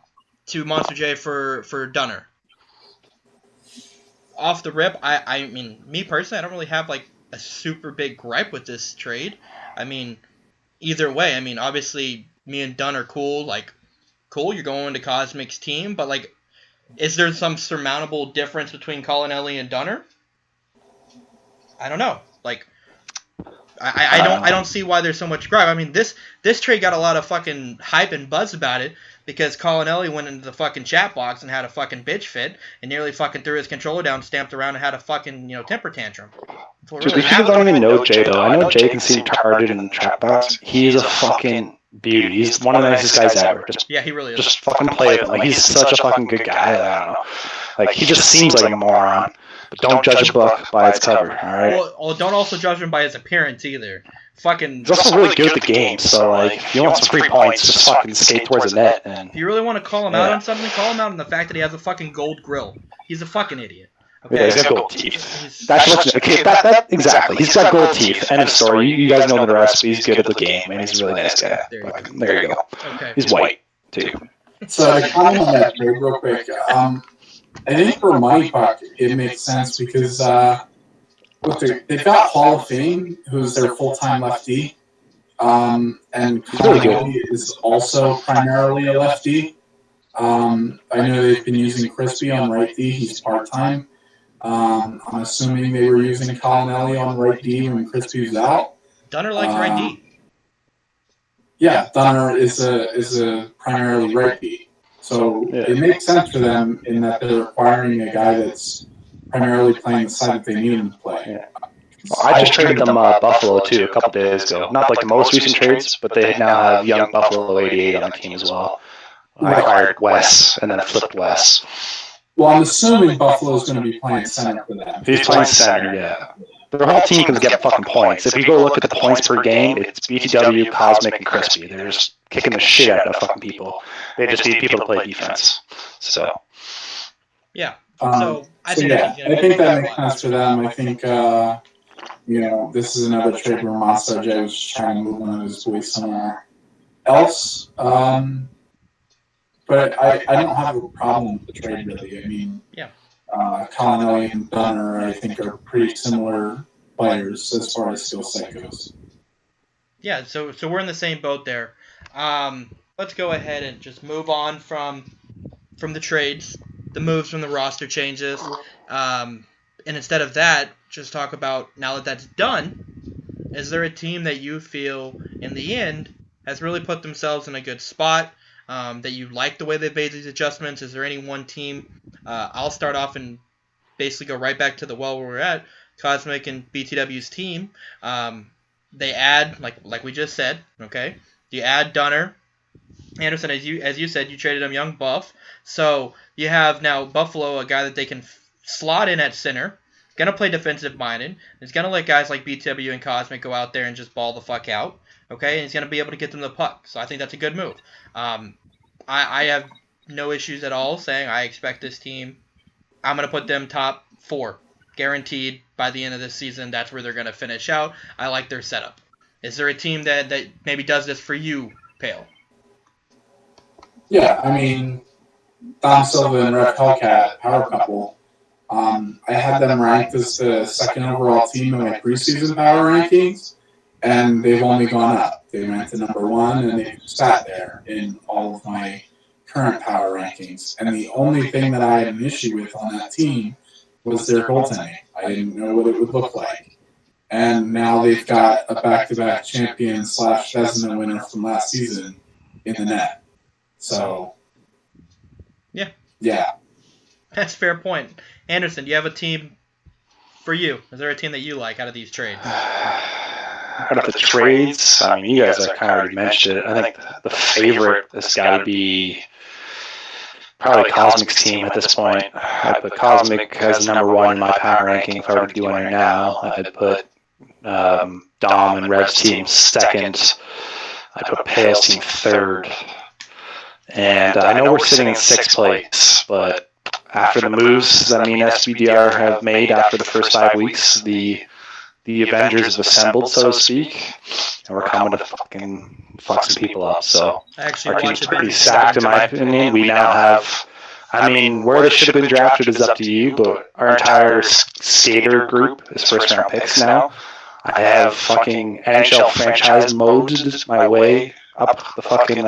to Monster J for Dunner. Off the rip, I mean, me personally, I don't really have like a super big gripe with this trade. I mean, either way, I mean, obviously, me and Dunn are cool. Like, cool, you're going to Cosmic's team, but like, is there some surmountable difference between Collinelli and Dunner? I don't know. Like, I don't see why there's so much gripe. I mean, this trade got a lot of fucking hype and buzz about it because Collinelli went into the fucking chat box and had a fucking bitch fit and nearly fucking threw his controller down, stamped around, and had a fucking temper tantrum. Dude, these people don't even know Jay though. I know Jay can see retarded in the chat box. He's a fucking beauty. He's one of the nicest guys ever. Yeah, he really is. Just fucking play with him. Like he's such a fucking good guy. I don't know. Like he just seems like a moron. But don't judge a book by its cover, alright? Well, don't also judge him by his appearance either. Fucking. He's also really good at the game, so like, if you want some free points, just fucking skate towards the net. And if you really want to call him out on something, call him out on the fact that he has a fucking gold grill. He's a fucking idiot. Yeah, he's got gold teeth. Exactly. He's got gold teeth. End of story. You guys know the rest. He's good at the game, and he's a really nice guy. There you go. Okay. He's white too. So to comment on that trade real quick, I think for Money Puck it makes sense because they've got Hall of Fame, who's their full-time lefty, and Connolly is also primarily a lefty. I know they've been using Crispy on right D. He's part-time. I'm assuming they were using Connolly on right D when Crispy was out. Dunner likes right D. Yeah, Dunner is a primarily right D. So it makes sense for them in that they're acquiring a guy that's primarily playing the side that they need him to play. Yeah. Well, I just traded them Buffalo too a couple days ago. Not like the most recent trades, but they now have young Buffalo 88 on the team as well. I acquired Wes and then flipped Wes. Well, I'm assuming Buffalo's going to be playing center for them. He's playing center, yeah. Their whole team can get fucking points. If you go look at the points per game, it's BTW, Cosmic, and Crispy. They're just kicking the shit out of fucking people. They just need people to play defense. So. Yeah. I think that makes sense for them. I think, this is another trade where Monster J was trying to move one of his boys somewhere else. But I don't have a problem with the trade, really. I mean, Connolly and Dunner, I think, are pretty similar players as far as skill set goes. Yeah, so we're in the same boat there. Let's go ahead and just move on from the trades, the moves from the roster changes. And instead of that, just talk about, now that that's done, is there a team that you feel, in the end, has really put themselves in a good spot? That you like the way they've made these adjustments? Is there any one team? I'll start off and basically go right back to where we're at, Cosmic and BTW's team. They add, like we just said, okay? You add Dunner. Anderson, as you said, you traded him young Buff. So you have now Buffalo, a guy that they can slot in at center, going to play defensive-minded. He's going to let guys like BTW and Cosmic go out there and just ball the fuck out. Okay, and he's going to be able to get them the puck. So I think that's a good move. I have no issues at all saying I expect this team, I'm going to put them top 4. Guaranteed by the end of this season, that's where they're going to finish out. I like their setup. Is there a team that maybe does this for you, Pale? Yeah, I mean, Dom Silva and Rev Hellcat, power couple. I had them ranked as the second overall team in my preseason power rankings. And they've only gone up. They went to number 1, and they've sat there in all of my current power rankings. And the only thing that I had an issue with on that team was their goaltending. I didn't know what it would look like. And now they've got a back-to-back champion / Vezina winner from last season in the net. So, yeah. That's a fair point. Anderson, do you have a team for you? Is there a team that you like out of these trades? Out of the trades, I mean, you guys have kind of already mentioned it. I think the favorite has got to be probably Cosmic's team at this point. I put Cosmic as number 1 in my power ranking. If I were to do one right now, I'd put Dom and Rev's team second. I'd put Pale's team third. And I know we're sitting in 6th place, but after the moves that SBDR have made after the first 5 weeks, the Avengers have assembled, so to speak, and we're coming to fucking fuck some people up. So our team's pretty stacked, in my opinion. We now have, where they should have been drafted is up to you, but our entire skater group is first-round picks now. I have fucking NHL franchise moded my way up the fucking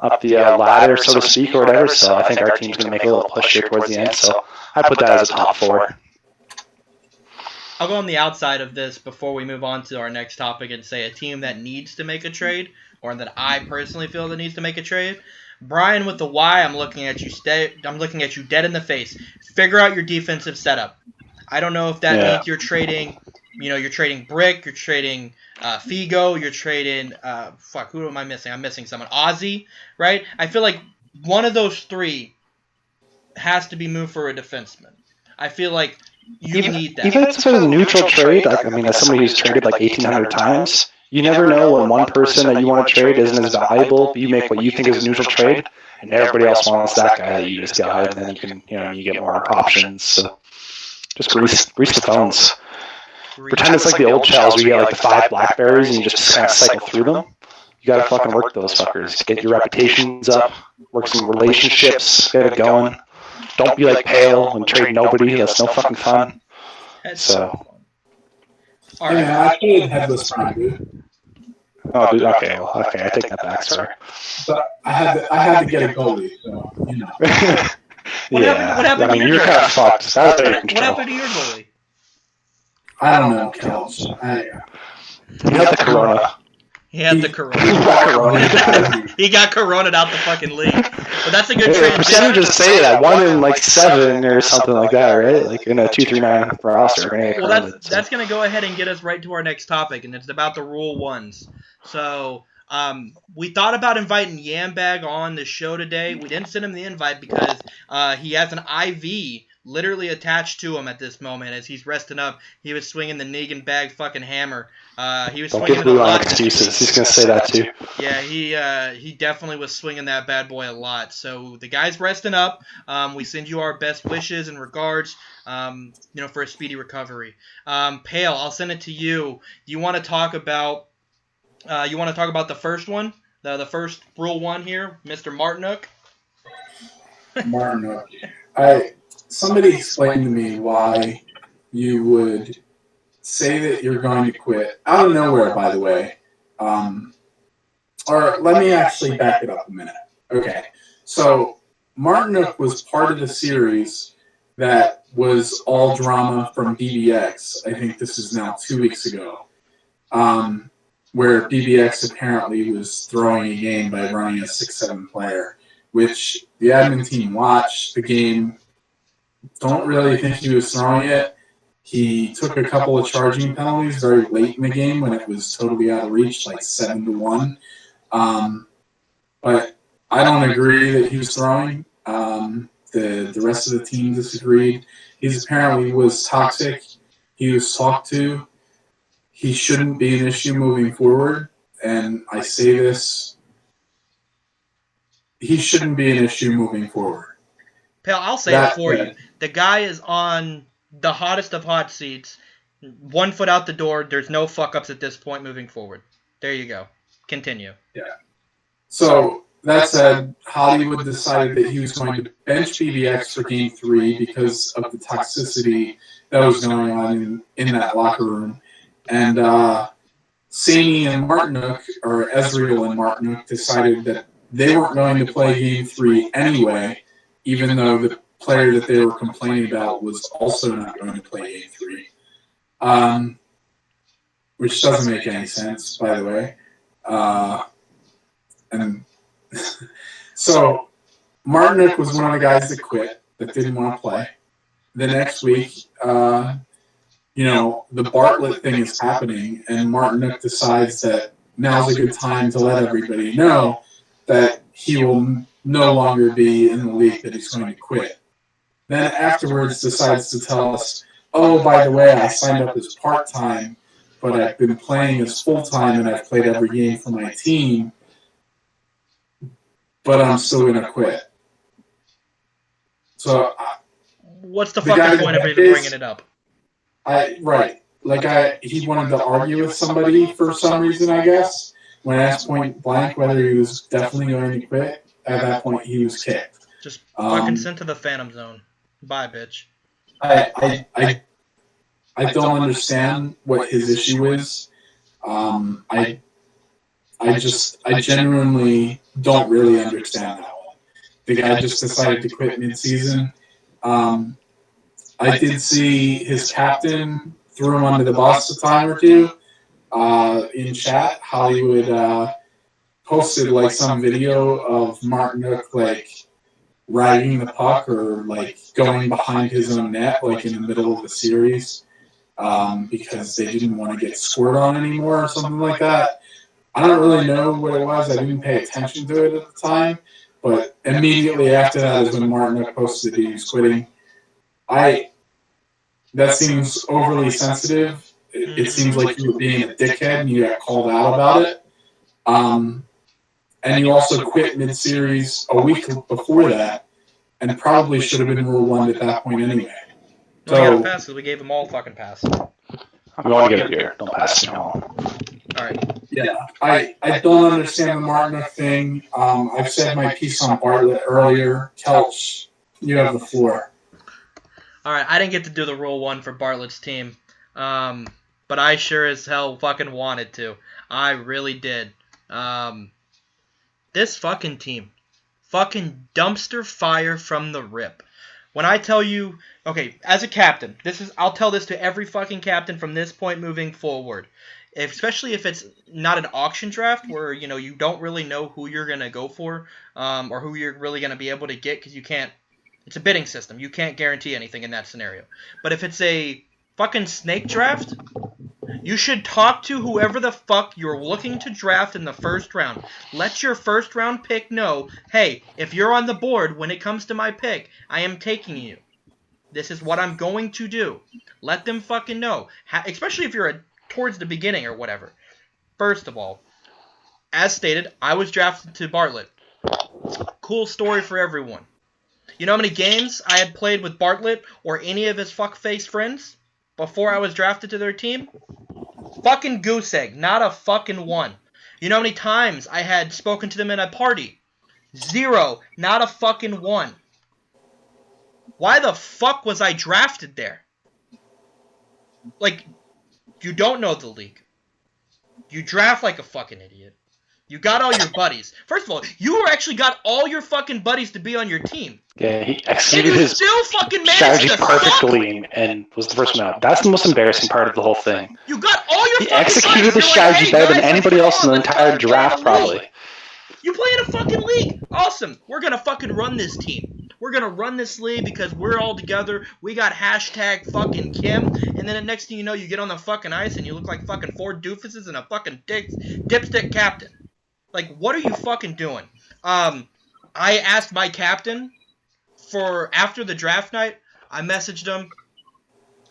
ladder, so to speak, or whatever. So I think our team's going to make a little push here towards the end. So I put that as a top 4. I'll go on the outside of this before we move on to our next topic and say a team that needs to make a trade, or that I personally feel that needs to make a trade. Brian with the Y, I'm looking at you dead in the face. Figure out your defensive setup. I don't know if that means you're trading, you're trading Brick, you're trading Figo, you're trading who am I missing? I'm missing someone. Ozzy, right? I feel like one of those 3 has to be moved for a defenseman. I feel like you need that. Even if it's a neutral trade, as somebody who's traded 1,800 times, you never know when one person that you want to trade isn't as valuable, but you make what you think is a neutral trade. and everybody else wants that guy that you just got, and then you get more options. So just grease the phones. Pretend it's like the old shells where you get like the 5 blackberries and you just kind of cycle through them. You gotta fucking work those fuckers. Get your reputations up, work some relationships, get it going. Don't be like Pale and trade nobody. That's no fucking fun. So. All right. I played Headless Prime, dude. Oh, dude. Okay, I take that back. Sorry. But I had to get a goalie, so you know. What happened I mean, you're kind of fucked. What happened to your goalie? I don't know, Kels. He had the corona. He had the corona. He got corona'd out the fucking league. But that's a good transition. Percentages say that 1 in like 7 or something like that, right? Like in a 239 roster. Well, that's going to go ahead and get us right to our next topic, and it's about the Rule 1s. So we thought about inviting Yambag on the show today. We didn't send him the invite because he has an IV literally attached to him at this moment as he's resting up. He was swinging the Negan bag fucking hammer. He was swinging it a lot. Excuses. He's gonna say that too. Yeah, he definitely was swinging that bad boy a lot. So the guy's resting up. We send you our best wishes and regards. For a speedy recovery. Pale, I'll send it to you. Do you want to talk about? The first one, the first Rule 1 here, Mr. Martinook. Martinook. Somebody explained to me why you would say that you're going to quit out of nowhere, by the way. Or let me actually back it up a minute. Okay. So Martinook was part of the series that was all drama from BBX. I think this is now 2 weeks ago. Where BBX apparently was throwing a game by running a 6-7 player, which the admin team watched the game. Don't really think he was throwing it. He took a couple of charging penalties very late in the game when it was totally out of reach, like 7-1. But I don't agree that he was throwing. The rest of the team disagreed. He apparently was toxic. He was talked to. He shouldn't be an issue moving forward. And I say this, he shouldn't be an issue moving forward. Pal, I'll say it for you. The guy is on the hottest of hot seats. 1 foot out the door. There's no fuck-ups at this point moving forward. There you go. Continue. Yeah. So, that said, Hollywood decided that he was going to bench BBX for Game 3 because of the toxicity that was going on in that locker room. And Saney and Martinook, or Ezreal and Martinook, decided that they weren't going to play Game 3 anyway, even though the player that they were complaining about was also not going to play Game 3. Which doesn't make any sense, by the way. And so Martinook was one of the guys that quit, that didn't want to play. The next week, the Bartlett thing is happening, and Martinook decides that now's a good time to let everybody know that he will no longer be in the league, that he's going to quit. Then afterwards decides to tell us, oh, by the way, I signed up as part-time, but I've been playing as full-time and I've played every game for my team, but I'm still going to quit. So, what's the fucking point of even bringing it up? Right. He wanted to argue with somebody for some reason, I guess. When asked point blank whether he was definitely going to quit, at that point he was kicked. Just fucking sent to the Phantom Zone. Bye, bitch. I don't understand what his issue is. I genuinely don't really understand that one. The guy just decided to quit mid-season. I did see his captain threw him under the bus a time or two in chat. Hollywood posted some video of Martinook riding the puck or going behind his own net in the middle of the series because they didn't want to get scored on anymore or something like that. I don't really know what it was. I didn't pay attention to it at the time, but immediately after that is when Martinook posted that he was quitting. That seems overly sensitive. It seems like you were being a dickhead and you got called out about it. and you also quit mid-series a week before that, and probably should have been Rule 1 at that point anyway. We got So, a pass because we gave them all fucking pass. I'm going to give it here. Don't pass me all. All right. yeah, I don't understand the Martin thing. I've said my piece on Bartlett earlier. Kelch, you have the floor. All right, I didn't get to do the Rule 1 for Bartlett's team, but I sure as hell fucking wanted to. I really did. This fucking team, fucking dumpster fire from the rip. When I tell you, okay, as a captain, I'll tell this to every fucking captain from this point moving forward. Especially if it's not an auction draft where, you don't really know who you're going to go for, or who you're really going to be able to get because you can't. It's a bidding system. You can't guarantee anything in that scenario. But if it's a fucking snake draft, you should talk to whoever the fuck you're looking to draft in the first round. Let your first round pick know, hey, if you're on the board when it comes to my pick, I am taking you. This is what I'm going to do. Let them fucking know. Especially if you're towards the beginning or whatever. First of all, as stated, I was drafted to Bartlett. Cool story for everyone. You know how many games I had played with Bartlett or any of his fuckface friends before I was drafted to their team? Fucking goose egg. Not a fucking one. You know how many times I had spoken to them in a party? 0. Not a fucking one. Why the fuck was I drafted there? Like, you don't know the league. You draft like a fucking idiot. You got all your buddies. First of all, you actually got all your fucking buddies to be on your team. Yeah, he executed his still fucking strategy managed to perfectly and was the first one out. That's the most embarrassing part of the whole thing. You got all your He fucking executed buddies. the You're strategy hey, better than guys, anybody else in the let's entire play draft, a league. probably. You play in a fucking league. Awesome. We're going to fucking run this team. We're going to run this league because we're all together. We got hashtag fucking Kim. And then the next thing you know, you get on the fucking ice and you look like fucking 4 doofuses and a fucking dipstick captain. Like, what are you fucking doing? I asked my captain for after the draft night. I messaged him.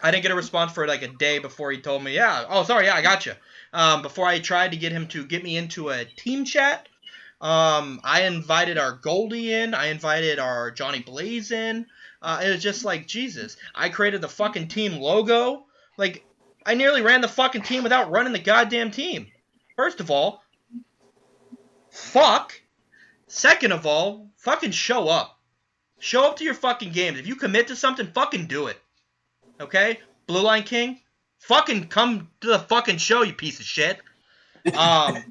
I didn't get a response for like a day before he told me, yeah, oh, sorry, yeah, I got you. Before I tried to get him to get me into a team chat, I invited our Goldie in. I invited our Johnny Blaze in. It was just like, Jesus. I created the fucking team logo. Like, I nearly ran the fucking team without running the goddamn team. First of all, fuck. Second of all, fucking show up. Show up to your fucking games. If you commit to something, fucking do it. Okay? Blue Line King, fucking come to the fucking show, you piece of shit. I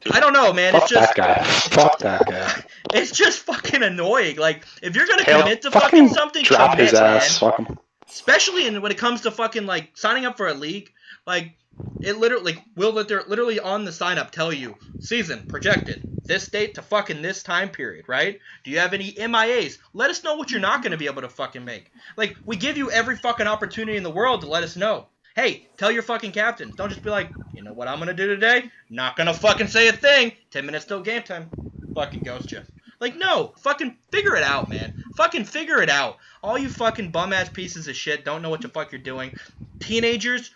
don't know, man. Fuck It's just that guy. Fuck that guy. It's just fucking annoying. Like, if you're gonna Hell, fucking to fucking something, drop commit, his ass. man. Fuck him. Especially when it comes to fucking like signing up for a league. Like, it literally will literally on the sign up tell you season projected this date to fucking this time period, right? Do you have any MIAs? Let us know what you're not gonna be able to fucking make. Like, we give you every fucking opportunity in the world to let us know. Hey, tell your fucking captains. Don't just be like, you know what I'm gonna do today? Not gonna fucking say a thing. 10 minutes till game time. Fucking ghost you. Like, no. Fucking figure it out, man. Fucking figure it out. All you fucking bum-ass pieces of shit don't know what the fuck you're doing. Teenagers.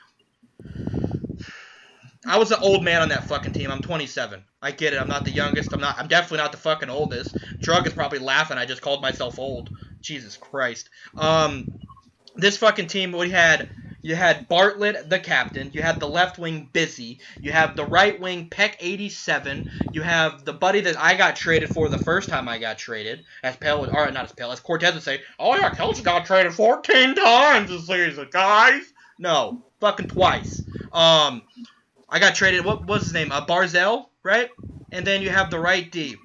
I was an old man on that fucking team. I'm 27. I get it. I'm not the youngest. I'm definitely not the fucking oldest. Drug is probably laughing. I just called myself old. Jesus Christ. This fucking team, you had Bartlett, the captain. You had the left wing, Busy. You have the right wing, Peck 87. You have the buddy that I got traded for the first time I got traded. As Cortez would say, oh yeah, Kelsey got traded 14 times this season, guys. No, fucking twice. I got traded, what was his name? Barzell, right? And then you have the right D.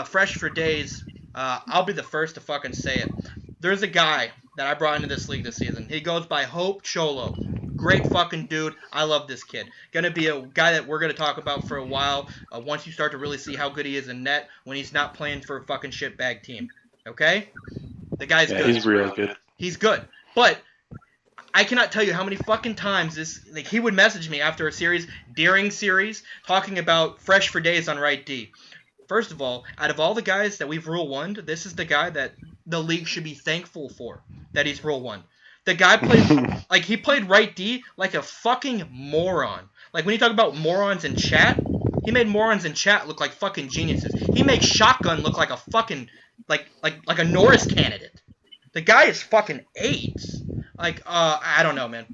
Fresh for days. I'll be the first to fucking say it. There's a guy that I brought into this league this season. He goes by Hope Cholo. Great fucking dude. I love this kid. Gonna be a guy that we're gonna talk about for a while once you start to really see how good he is in net when he's not playing for a fucking shitbag team. Okay? The guy's good. He's real good. He's good. But I cannot tell you how many fucking times he would message me after a series, during series, talking about Fresh for days on right D. First of all, out of all the guys that we've Rule 1'd, this is the guy that the league should be thankful for, that he's Rule 1. The guy played, he played right D like a fucking moron. Like, when you talk about morons in chat, He made morons in chat look like fucking geniuses. He makes Shotgun look like a fucking like a Norris candidate. The guy is fucking AIDS. Like, I don't know, man.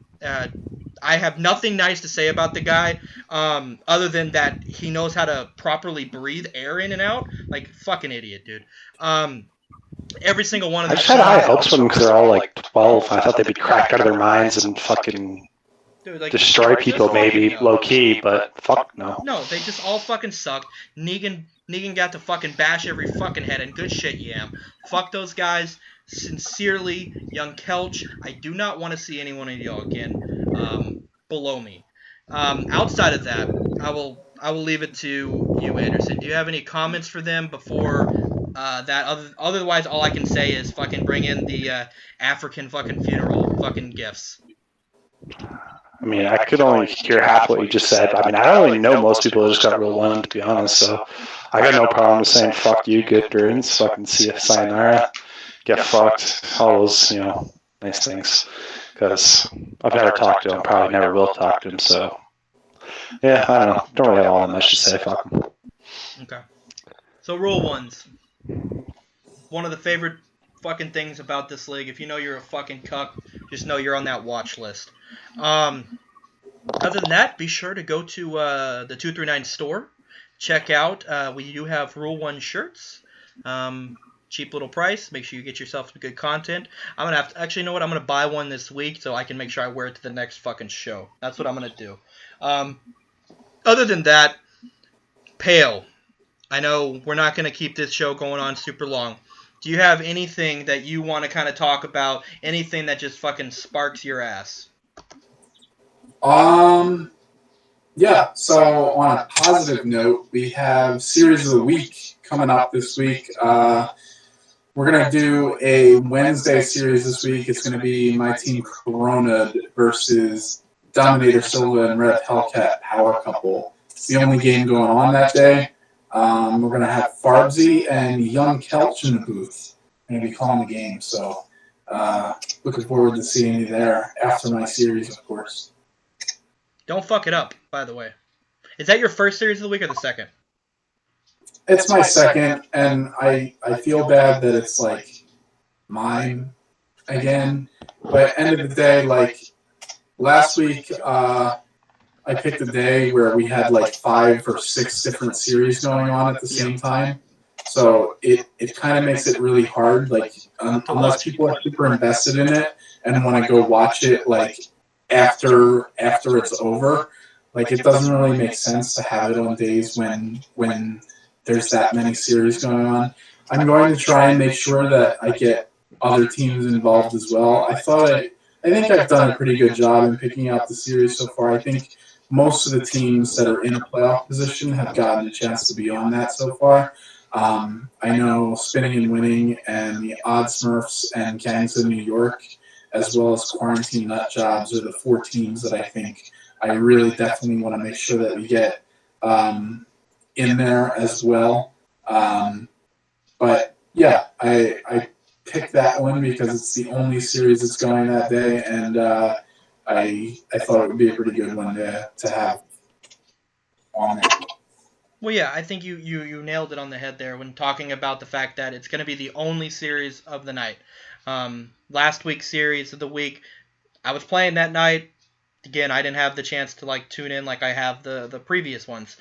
I have nothing nice to say about the guy, other than that he knows how to properly breathe air in and out. Like, fucking idiot, dude. Every single one of them. I just had high hopes for them because they're all like 12. I thought they'd be cracked out of their minds and fucking destroy people, maybe low key, but fuck no. No, they just all fucking suck. Negan got to fucking bash every fucking head, and good shit, Yam. Fuck those guys. Sincerely, Young Kelch, I do not want to see any one of y'all again below me. Outside of that, I will leave it to you, Anderson. Do you have any comments for them before that? Otherwise, all I can say is fucking bring in the African fucking funeral fucking gifts. I mean, I could only hear half what you just said. I mean, I don't really know most people that just got Rule 1, to be honest, so I got no problem with saying fuck you, good riddance, fucking see ya, sayonara, get fucked, all those, nice things. Because I've never talked to him, probably never will talk to him, so yeah, I don't know. Don't really have all that much to say, fuck him. Okay. So, Rule 1s. One of the favorite fucking things about this league, if you know you're a fucking cuck, just know you're on that watch list. Other than that, be sure to go to the 239 store. Check out, we do have Rule 1 shirts. Cheap little price. Make sure you get yourself some good content. I'm going to have to, actually, you know what? I'm going to buy one this week so I can make sure I wear it to the next fucking show. That's what I'm going to do. Other than that, Pale. I know we're not going to keep this show going on super long. Do you have anything that you want to kind of talk about? Anything that just fucking sparks your ass? Yeah, so on a positive note, we have Series of the Week coming up this week. We're going to do a Wednesday series this week. It's going to be my team Corona versus Dominator Silva and Red Hellcat Power Couple. It's the only game going on that day. We're going to have Farbsy and Young Kelch in the booth. We're going to be calling the game, so looking forward to seeing you there after my series, of course. Don't fuck it up, by the way. Is that your first series of the week or the second? It's my second, and I feel bad that it's like mine again. But at the end of the day, like last week, I picked a day where we had like 5 or 6 different series going on at the same time. So it kind of makes it really hard, like unless people are super invested in it and want to go watch it like after it's over. Like it doesn't really make sense to have it on days when there's that many series going on. I'm going to try and make sure that I get other teams involved as well. I think I've done a pretty good job in picking out the series so far. I think most of the teams that are in a playoff position have gotten a chance to be on that so far. I know Spinning and Winning and the Odd Smurfs and Gangs of New York, as well as Quarantine Nut Jobs, are the 4 teams that I think I really definitely want to make sure that we get in there as well. But yeah, I picked that one because it's the only series that's going that day, and I thought it would be a pretty good one to have on there. Well, yeah, I think you nailed it on the head there when talking about the fact that it's going to be the only series of the night. Last week's series of the week, I was playing that night. Again, I didn't have the chance to like tune in like I have the previous ones.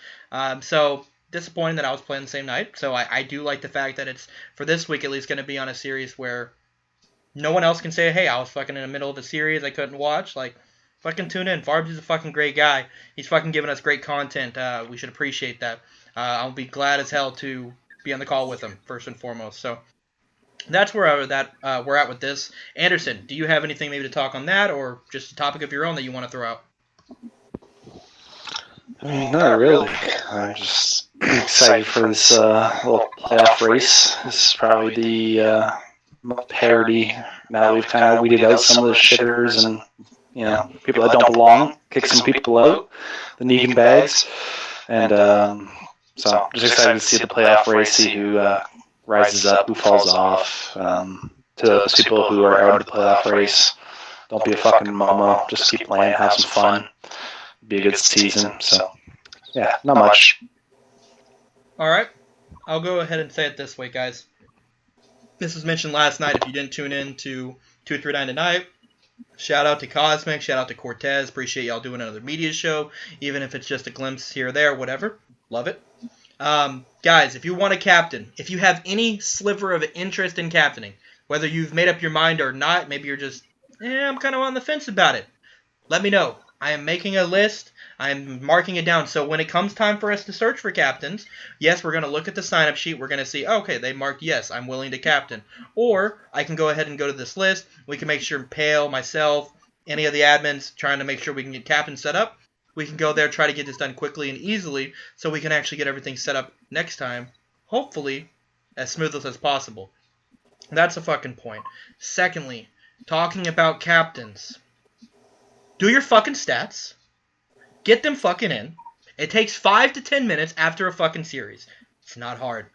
So disappointed that I was playing the same night. So I do like the fact that it's, for this week at least, going to be on a series where no one else can say, hey, I was fucking in the middle of a series I couldn't watch. Like, fucking tune in. Farbs is a fucking great guy. He's fucking giving us great content. We should appreciate that. I'll be glad as hell to be on the call with him, first and foremost. So that's where we're at with this. Anderson, do you have anything maybe to talk on that, or just a topic of your own that you want to throw out? I mean, not really. I'm just excited for this little playoff race. This is probably the parody. Now we've kind of weeded out some of the shitters and people that don't belong, kick some people out, the Negan bags, and so just excited to see the playoff race, see who rises up, who falls off. To those people who are out of the playoff race, don't be a fucking momo. Just keep playing, have some fun. Be a good season. So yeah, not much. All right. I'll go ahead and say it this way, guys. This was mentioned last night. If you didn't tune in to 239 tonight, shout out to Cosmic, shout out to Cortez. Appreciate y'all doing another media show, even if it's just a glimpse here or there, whatever. Love it. Guys, if you want a captain, if you have any sliver of interest in captaining, whether you've made up your mind or not, maybe you're just, I'm kind of on the fence about it, let me know. I am making a list. I'm marking it down. So when it comes time for us to search for captains, yes, we're going to look at the sign-up sheet. We're going to see, okay, they marked yes, I'm willing to captain. Or I can go ahead and go to this list. We can make sure Pale, myself, any of the admins trying to make sure we can get captain set up. We can go there, try to get this done quickly and easily so we can actually get everything set up next time, hopefully, as smoothly as possible. That's a fucking point. Secondly, talking about captains. Do your fucking stats. Get them fucking in. It takes 5 to 10 minutes after a fucking series. It's not hard.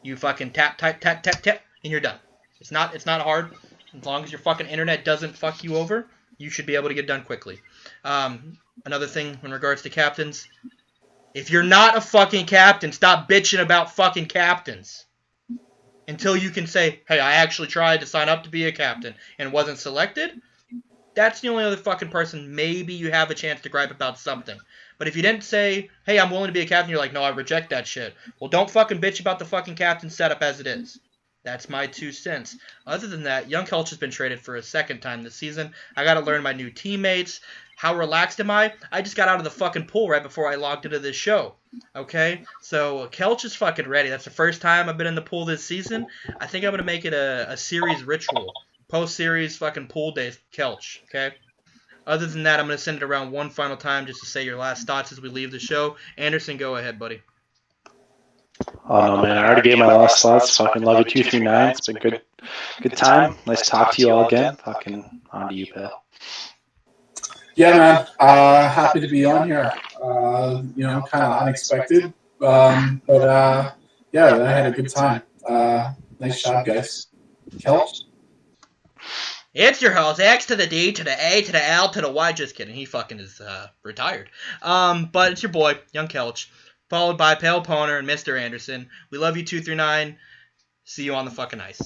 You fucking tap, and you're done. It's not hard. As long as your fucking internet doesn't fuck you over, you should be able to get done quickly. Another thing in regards to captains. If you're not a fucking captain, stop bitching about fucking captains. Until you can say, hey, I actually tried to sign up to be a captain and wasn't selected. That's the only other fucking person maybe you have a chance to gripe about something. But if you didn't say, hey, I'm willing to be a captain, you're like, no, I reject that shit. Well, don't fucking bitch about the fucking captain setup as it is. That's my 2 cents. Other than that, Young Kelch has been traded for a second time this season. I got to learn my new teammates. How relaxed am I? I just got out of the fucking pool right before I logged into this show. Okay? So, Kelch is fucking ready. That's the first time I've been in the pool this season. I think I'm going to make it a series ritual. Post-series fucking pool days, Kelch, okay? Other than that, I'm going to send it around one final time just to say your last thoughts as we leave the show. Anderson, go ahead, buddy. Oh no, man! I already gave my last thoughts. Fucking love you, 239. It's been good time. Nice to talk to you all again. Fucking on to you, pal. Yeah, man. Happy to be on here. Kind of unexpected, but yeah, I had a good time. Nice job, guys. Kelch? It's your host, X to the D to the A to the L to the Y. Just kidding. He fucking is retired. But it's your boy, Young Kelch, followed by Pale Poner and Mr. Anderson. We love you, 239. See you on the fucking ice.